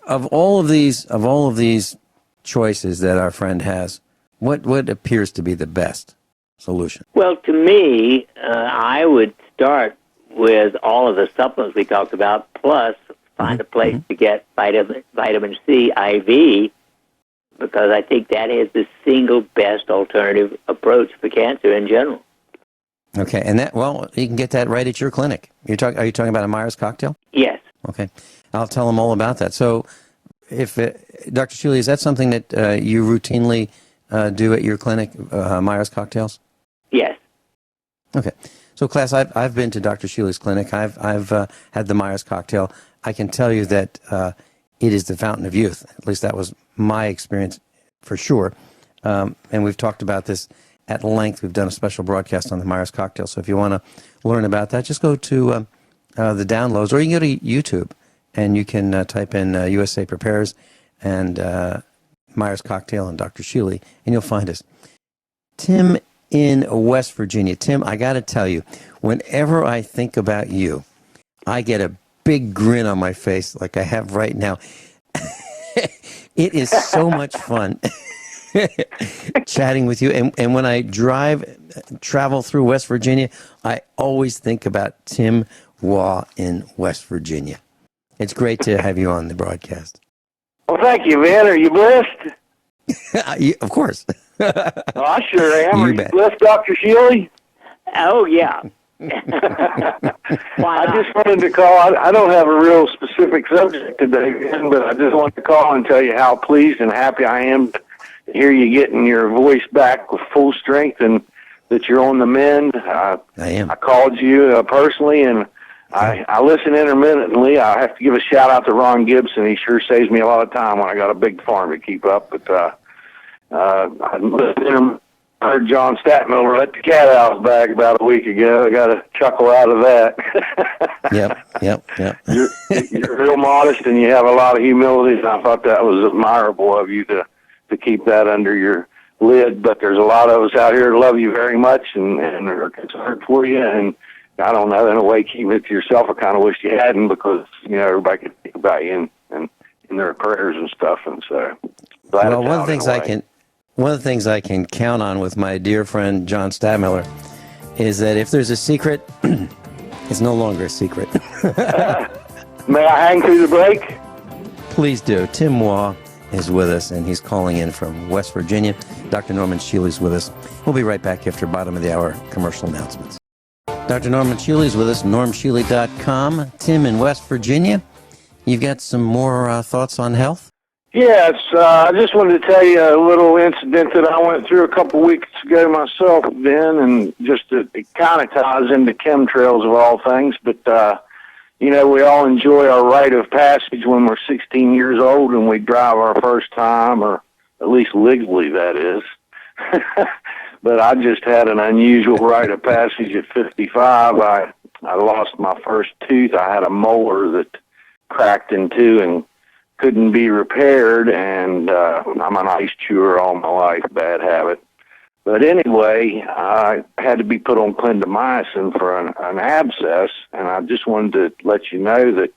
of all of these choices that our friend has, what appears to be the best solution? Well, to me, I would start with all of the supplements we talked about, plus find a place to get vitamin C IV, because I think that is the single best alternative approach for cancer in general. Okay, and you can get that right at your clinic. Are you talking about a Myers cocktail? Yes. Okay, I'll tell them all about that. So, if Dr. Shealy, is that something that you routinely do at your clinic, Myers cocktails? Yes. Okay, so class, I've been to Dr. Shealy's clinic. I've had the Myers cocktail. I can tell you that it is the fountain of youth. At least that was my experience, for sure. And we've talked about this at length. We've done a special broadcast on the Myers cocktail. So if you want to learn about that, just go to the downloads, or you can go to YouTube and you can type in USA Prepares and Myers cocktail and Dr. Shealy, and you'll find us. Tim in West Virginia. Tim, I got to tell you, whenever I think about you, I get a big grin on my face like I have right now. It is so much fun chatting with you. And when I travel through West Virginia, I always think about Tim Waugh in West Virginia. It's great to have you on the broadcast. Well, thank you, Vin. Are you blessed? Of course. Oh, I sure am. You Are bet. you blessed, Dr. Shealy? Oh, yeah. I just wanted to call. I don't have a real specific subject today, Vin, but I just wanted to call and tell you how pleased and happy I am to hear you getting your voice back with full strength and that you're on the mend. I am. I called you personally, and I listen intermittently. I have to give a shout out to Ron Gibson. He sure saves me a lot of time when I got a big farm to keep up. But I heard John Statmiller let the cat out of his bag about a week ago. I got a chuckle out of that. Yep. You're real modest, and you have a lot of humility, and I thought that was admirable of you to keep that under your lid. But there's a lot of us out here that love you very much and are concerned for you, and I don't know, in a way, keeping it to yourself, I kind of wish you hadn't, because, everybody could think about you and in their prayers and stuff, and so. Well, one of the things I can count on with my dear friend John Stadmiller is that if there's a secret, it's no longer a secret. May I hang through the break? Please do. Tim Waugh is with us, and he's calling in from West Virginia. Dr. Norman Shealy's with us. We'll be right back after bottom of the hour commercial announcements. Dr. Norman Shealy's with us, normshealy.com. Tim in West Virginia, you've got some more thoughts on health? Yes, I just wanted to tell you a little incident that I went through a couple weeks ago myself, Ben, and just it kind of ties into chemtrails of all things, but, you know, we all enjoy our rite of passage when we're 16 years old and we drive our first time, or at least legally, that is. But I just had an unusual rite of passage at 55. I lost my first tooth. I had a molar that cracked in two and couldn't be repaired, and I'm an ice chewer all my life, bad habit. But anyway, I had to be put on clindamycin for an abscess, and I just wanted to let you know that,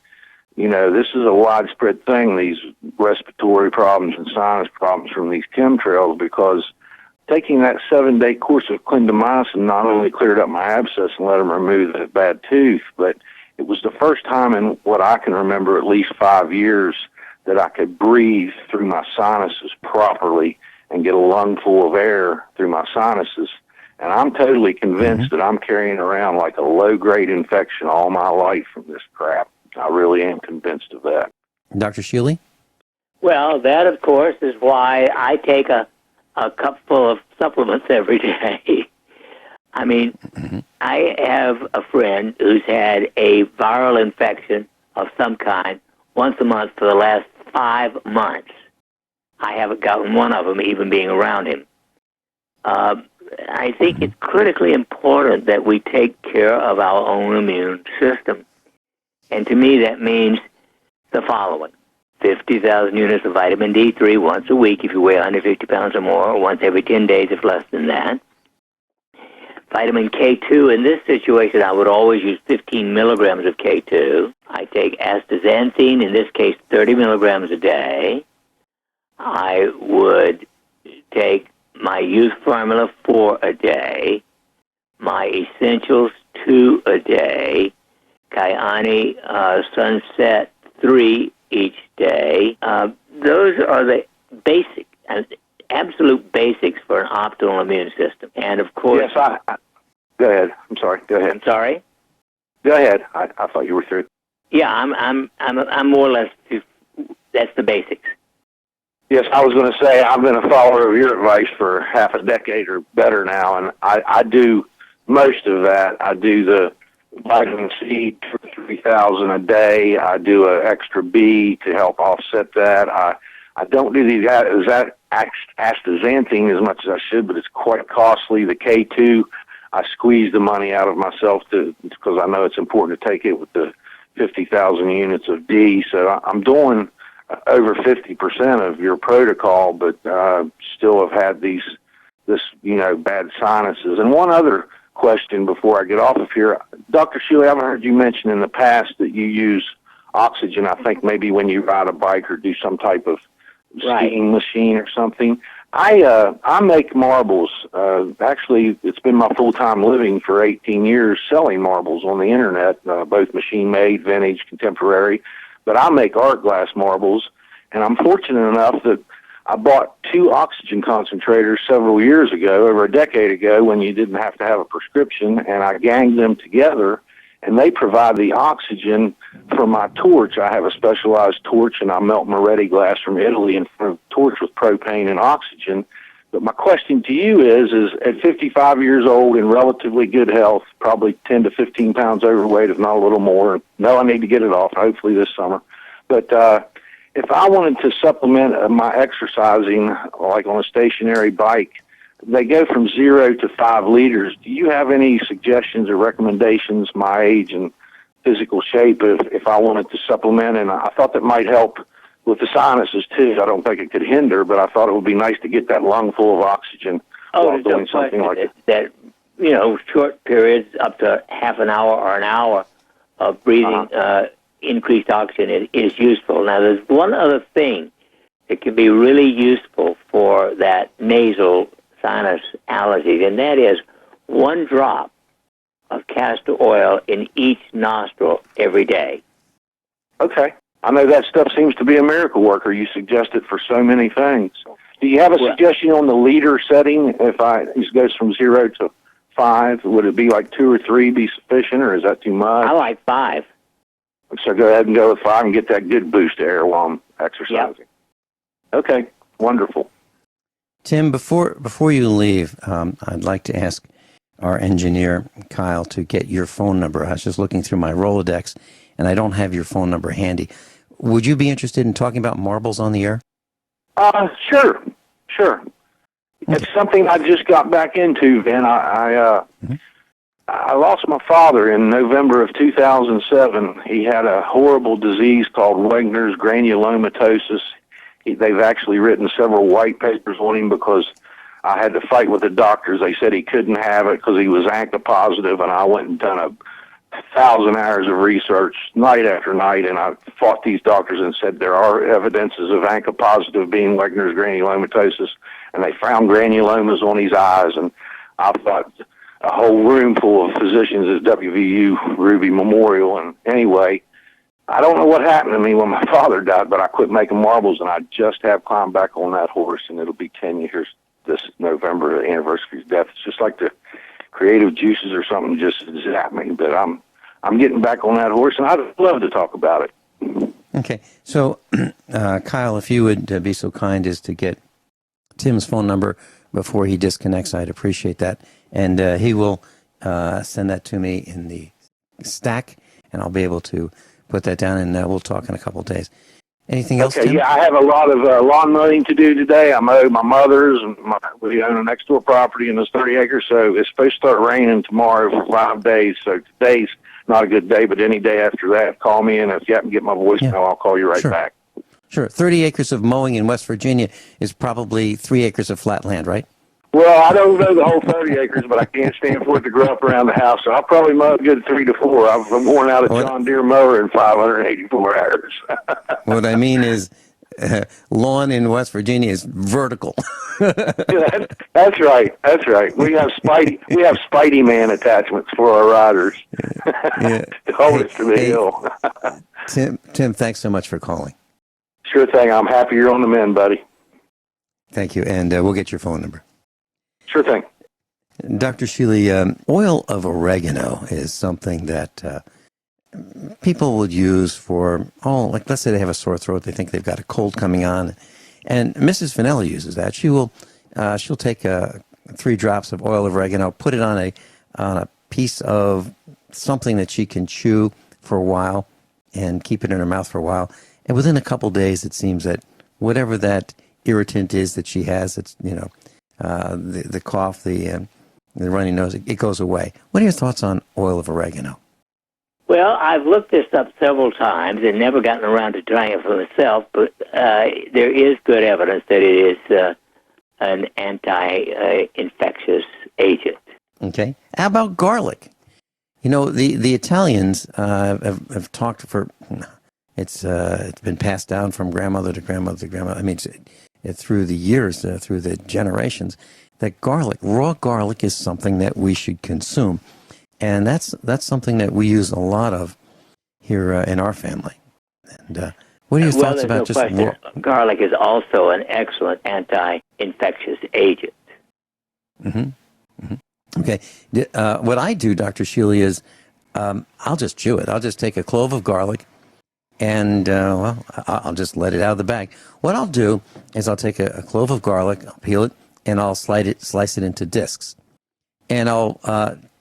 you know, this is a widespread thing, these respiratory problems and sinus problems from these chemtrails, because taking that 7-day course of clindamycin not only cleared up my abscess and let them remove the bad tooth, but it was the first time in what I can remember at least 5 years that I could breathe through my sinuses properly and get a lungful of air through my sinuses. And I'm totally convinced that I'm carrying around like a low-grade infection all my life from this crap. I really am convinced of that. Dr. Shealy? Well, that, of course, is why I take a cup full of supplements every day. I mean, I have a friend who's had a viral infection of some kind once a month for the last 5 months. I haven't gotten one of them, even being around him. I think it's critically important that we take care of our own immune system. And to me, that means the following. 50,000 units of vitamin D3 once a week if you weigh 150 pounds or more, or once every 10 days if less than that. Vitamin K2, in this situation, I would always use 15 milligrams of K2. I take astaxanthine, in this case 30 milligrams a day. I would take my youth formula 4 a day, my essentials 2 a day, Kyani Sunset 3 each day. Those are the basic, absolute basics for an optimal immune system. And of course, yes, go ahead. I'm sorry. Go ahead. I'm sorry. Go ahead. I thought you were through. Yeah, I'm more or less. That's the basics. Yes, I was going to say I've been a follower of your advice for half a decade or better now, and I do most of that. I do the vitamin C for 3,000 a day. I do an extra B to help offset that. I don't do the astaxanthine as much as I should, but it's quite costly. The K2, I squeeze the money out of myself because I know it's important to take it with the 50,000 units of D. So I'm doing over 50% of your protocol, but still have had this bad sinuses. And one other question before I get off of here, Dr. Shealy, I've heard you mention in the past that you use oxygen. I think maybe when you ride a bike or do some type of skiing machine or something. I make marbles. Actually, it's been my full-time living for 18 years selling marbles on the internet, both machine-made, vintage, contemporary. But I make art glass marbles, and I'm fortunate enough that I bought 2 oxygen concentrators several years ago, over a decade ago, when you didn't have to have a prescription, and I ganged them together, and they provide the oxygen for my torch. I have a specialized torch, and I melt Moretti glass from Italy and torch with propane and oxygen. But my question to you is at 55 years old in relatively good health, probably 10 to 15 pounds overweight, if not a little more. No, I need to get it off, hopefully this summer. But if I wanted to supplement my exercising, like on a stationary bike, they go from 0 to 5 liters. Do you have any suggestions or recommendations, my age and physical shape, if I wanted to supplement? And I thought that might help with the sinuses, too. I don't think it could hinder, but I thought it would be nice to get that lung full of oxygen while doing something like that. Short periods, up to half an hour or an hour of breathing increased oxygen is useful. Now, there's one other thing that can be really useful for that nasal sinus allergy, and that is 1 drop castor oil in each nostril every day. Okay. I know that stuff seems to be a miracle worker. You suggest it for so many things. Do you have a suggestion on the liter setting? If it goes from 0 to 5, would it be like 2 or 3 be sufficient, or is that too much? I like 5. So go ahead and go with 5 and get that good boost of air while I'm exercising. Yep. Okay, wonderful. Tim, before you leave, I'd like to ask our engineer, Kyle, to get your phone number. I was just looking through my Rolodex, and I don't have your phone number handy. Would you be interested in talking about marbles on the air? Sure. Okay. It's something I just got back into, Vin. I lost my father in November of 2007. He had a horrible disease called Wegener's granulomatosis. They've actually written several white papers on him because I had to fight with the doctors. They said he couldn't have it because he was ANCA positive, and I went and done 1,000 hours of research night after night, and I fought these doctors and said there are evidences of ANCA positive being Wegener's granulomatosis, and they found granulomas on his eyes, and I fought a whole room full of physicians at WVU Ruby Memorial, and anyway, I don't know what happened to me when my father died, but I quit making marbles, and I just have climbed back on that horse, and it'll be 10 years this November, the anniversary of his death. It's just like the creative juices or something just zapped me, but I'm getting back on that horse, and I'd love to talk about it. Okay, so Kyle, if you would be so kind as to get Tim's phone number before he disconnects, I'd appreciate that, and he will send that to me in the stack, and I'll be able to put that down, and we'll talk in a couple of days. Anything else, Tim? Yeah, I have a lot of lawn mowing to do today. I mow my mother's, and we own a next-door property, and it's 30 acres, so it's supposed to start raining tomorrow for 5 days, so today's not a good day, but any day after that, call me, and if you happen to get my voicemail, I'll call you right back. Sure. 30 acres of mowing in West Virginia is probably 3 acres of flat land, right? Well, I don't know the whole 30 acres, but I can't stand for it to grow up around the house, so I'll probably mow a good 3 to 4. I've worn out a John Deere mower in 584 hours. What I mean is, lawn in West Virginia is vertical. That's right. We have Spidey Man attachments for our riders to hold us to the hill. Tim, thanks so much for calling. Sure thing. I'm happy you're on the mend, buddy. Thank you, and we'll get your phone number. Sure thing. Dr. Shealy, oil of oregano is something that people would use for, like let's say they have a sore throat, they think they've got a cold coming on, and Mrs. Finelli uses that. She'll take 3 drops of oil of oregano, put it on a piece of something that she can chew for a while, and keep it in her mouth for a while, and within a couple days, it seems that whatever that irritant is that she has, it's the cough, the runny nose, it goes away. What are your thoughts on oil of oregano? Well, I've looked this up several times and never gotten around to trying it for myself, but there is good evidence that it is an anti-infectious agent. Okay. How about garlic? You know, the Italians have talked for, it's been passed down from grandmother to grandmother to grandmother. I mean, through the years, through the generations, that raw garlic is something that we should consume. And that's something that we use a lot of here in our family. And what are your thoughts about just raw? Garlic is also an excellent anti-infectious agent. Mm-hmm. Mm-hmm. Okay. What I do, Dr. Shealy, is I'll just chew it. I'll just take a clove of garlic and, I'll just let it out of the bag. What I'll do is I'll take a clove of garlic, I'll peel it, and I'll slice it into discs. And I'll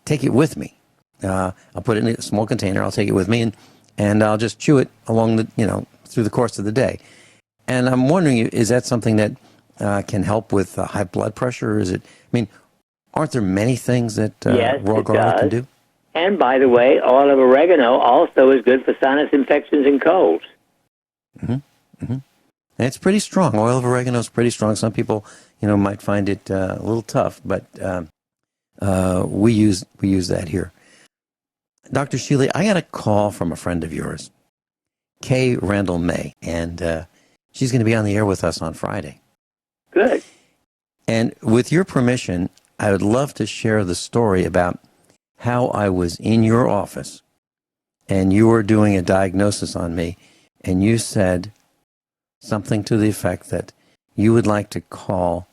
take it with me. I'll put it in a small container. I'll take it with me, and I'll just chew it along through the course of the day. And I'm wondering, is that something that can help with high blood pressure? Or is it? I mean, aren't there many things that raw garlic can do? And by the way, oil of oregano also is good for sinus infections and colds. Mm-hmm. Mm-hmm. And it's pretty strong. Oil of oregano is pretty strong. Some people, might find it a little tough, but we use that here. Dr. Shealy, I got a call from a friend of yours, Kay Randall May, and she's going to be on the air with us on Friday. Good. And with your permission, I would love to share the story about how I was in your office and you were doing a diagnosis on me, and you said something to the effect that you would like to call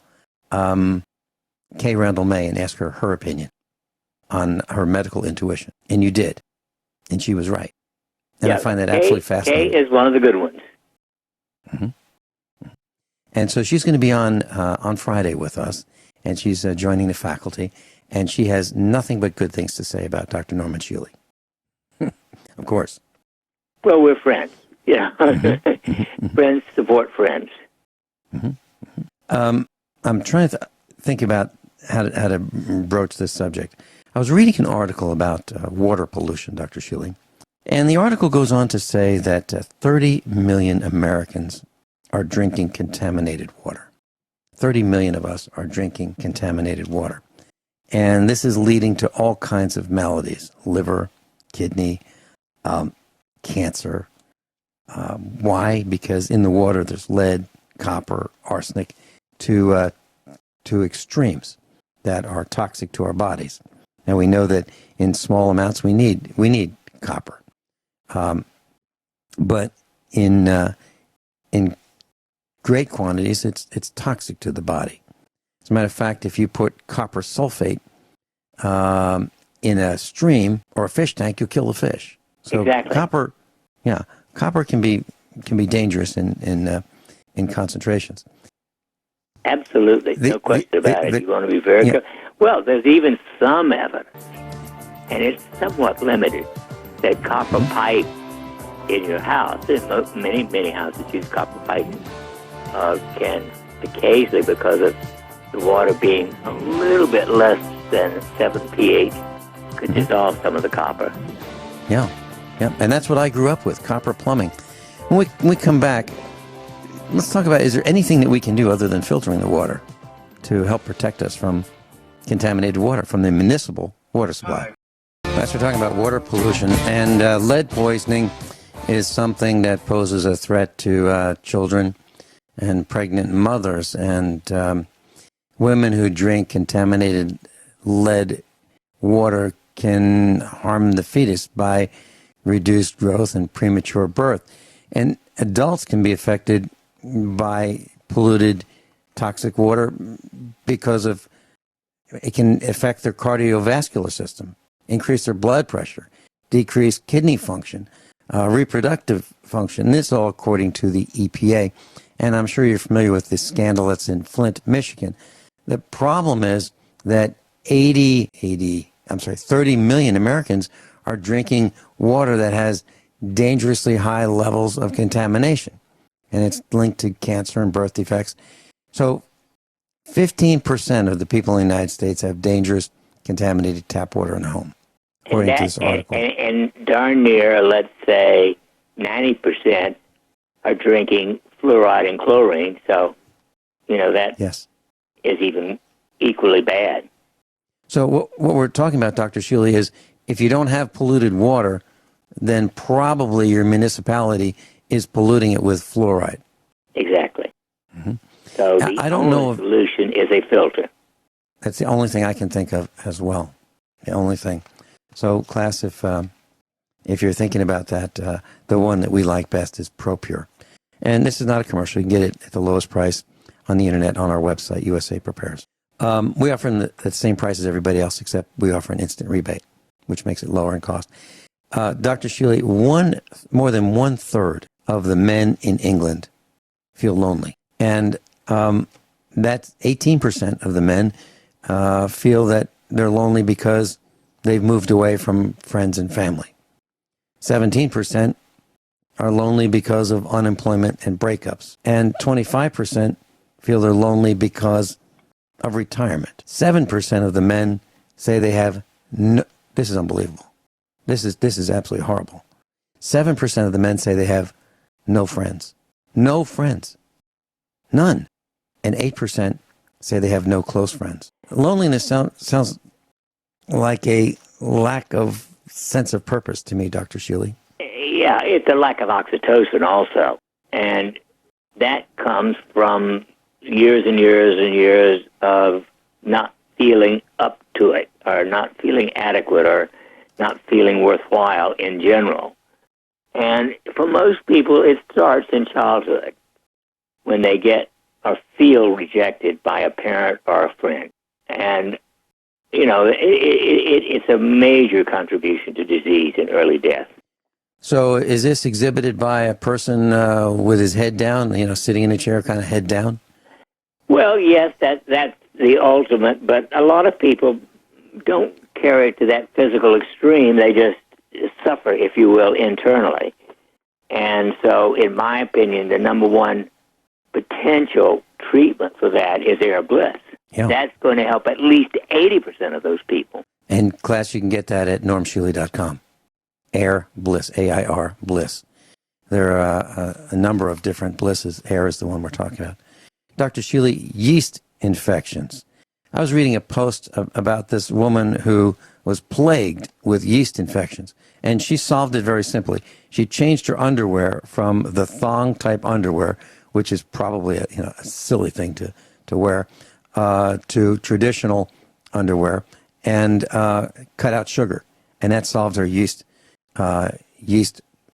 Kay Randall May and ask her her opinion on her medical intuition. And you did. And she was right. And I find that absolutely fascinating. Kay is one of the good ones. Mm-hmm. And so she's going to be on Friday with us, and she's joining the faculty, and she has nothing but good things to say about Dr. Norman Shealy. Of course. Well, we're friends. Yeah. Mm-hmm. Friends support friends. Mm-hmm. I'm trying to think about how to broach this subject. I was reading an article about water pollution, Dr. Shealy, and the article goes on to say that 30 million Americans are drinking contaminated water. 30 million of us are drinking contaminated water. And this is leading to all kinds of maladies, liver, kidney, cancer. Why? Because in the water there's lead, copper, arsenic, to extremes that are toxic to our bodies. And we know that in small amounts we need copper, but in great quantities it's toxic to the body. As a matter of fact, if you put copper sulfate in a stream or a fish tank, you'll kill the fish. So exactly. Copper can be dangerous in concentrations. Absolutely, no question about it. You want to be very careful. Well, there's even some evidence, and it's somewhat limited, that copper pipe in your house, and many houses use copper pipe, can occasionally, because of the water being a little bit less than 7 pH, could dissolve some of the copper. Yeah, and that's what I grew up with, copper plumbing. When we come back, let's talk about, is there anything that we can do other than filtering the water to help protect us from contaminated water from the municipal water supply? That's we're talking about water pollution, and lead poisoning is something that poses a threat to children and pregnant mothers, and women who drink contaminated lead water can harm the fetus by reduced growth and premature birth. And adults can be affected by polluted toxic water because of it can affect their cardiovascular system, increase their blood pressure, decrease kidney function, reproductive function. This all according to the EPA. And I'm sure you're familiar with this scandal that's in Flint, Michigan. The problem is that 30 million Americans are drinking water that has dangerously high levels of contamination. And it's linked to cancer and birth defects. So 15% of the people in the United States have dangerous contaminated tap water in the home, according to this article. And darn near, let's say, 90% are drinking fluoride and chlorine. So, that is even equally bad. So what we're talking about, Dr. Shealy, is if you don't have polluted water, then probably your municipality is polluting it with fluoride. Exactly. Mm-hmm. So the only solution is a filter. That's the only thing I can think of as well. The only thing. So, class, if you're thinking about that, the one that we like best is ProPure. And this is not a commercial. You can get it at the lowest price on the internet on our website, USA Prepares. We offer them the same price as everybody else, except we offer an instant rebate, which makes it lower in cost. Dr. Shealy, more than 1/3 of the men in England feel lonely. And that's 18% of the men feel that they're lonely because they've moved away from friends and family. 17% are lonely because of unemployment and breakups. And 25% feel they're lonely because of retirement. 7% of the men say they have this is unbelievable. This is absolutely horrible. 7% of the men say they have no friends. No friends. None. And 8% say they have no close friends. Loneliness sounds like a lack of sense of purpose to me, Dr. Shealy. Yeah, it's a lack of oxytocin also. And that comes from years and years and years of not feeling up to it. are not feeling adequate or not feeling worthwhile in general. And for most people, it starts in childhood when they get or feel rejected by a parent or a friend. And, you know, it's a major contribution to disease and early death. So is this exhibited by a person with his head down, you know, sitting in a chair, kind of head down? Well, yes, that's the ultimate, but a lot of people don't carry it to that physical extreme. They just suffer, if you will, internally. And so, in my opinion, the number one potential treatment for that is air bliss. Yeah. That's going to help at least 80% of those people. And class, you can get that at normshealy.com. Air bliss, AIR bliss. There are a number of different blisses. Air is the one we're talking about. Dr. Shealy, yeast infections. I was reading a post about this woman who was plagued with yeast infections, and she solved it very simply. She changed her underwear from the thong-type underwear, which is probably a silly thing to wear, to traditional underwear, and cut out sugar, and that solved her yeast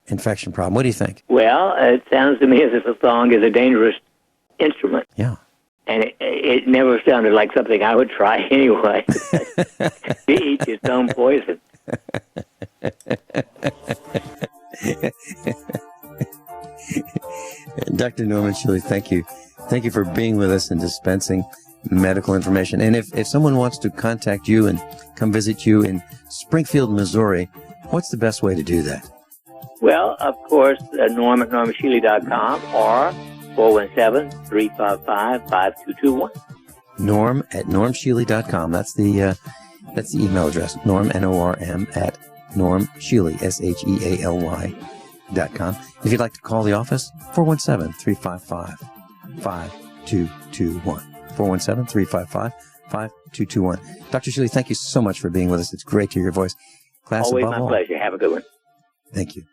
infection problem. What do you think? Well, it sounds to me as if a thong is a dangerous instrument. Yeah. And it never sounded like something I would try anyway. To each its own poison. Dr. Norman Shealy, thank you. Thank you for being with us and dispensing medical information. And if someone wants to contact you and come visit you in Springfield, Missouri, what's the best way to do that? Well, of course, Norm at normshealy.com or 417-355-5221. Norm at normshealy.com. That's the email address. Norm, Norm, at normshealy, SHEALY.com. If you'd like to call the office, 417-355-5221. 417-355-5221. Dr. Shealy, thank you so much for being with us. It's great to hear your voice. Class Always above my all. pleasure. Have a good one. Thank you.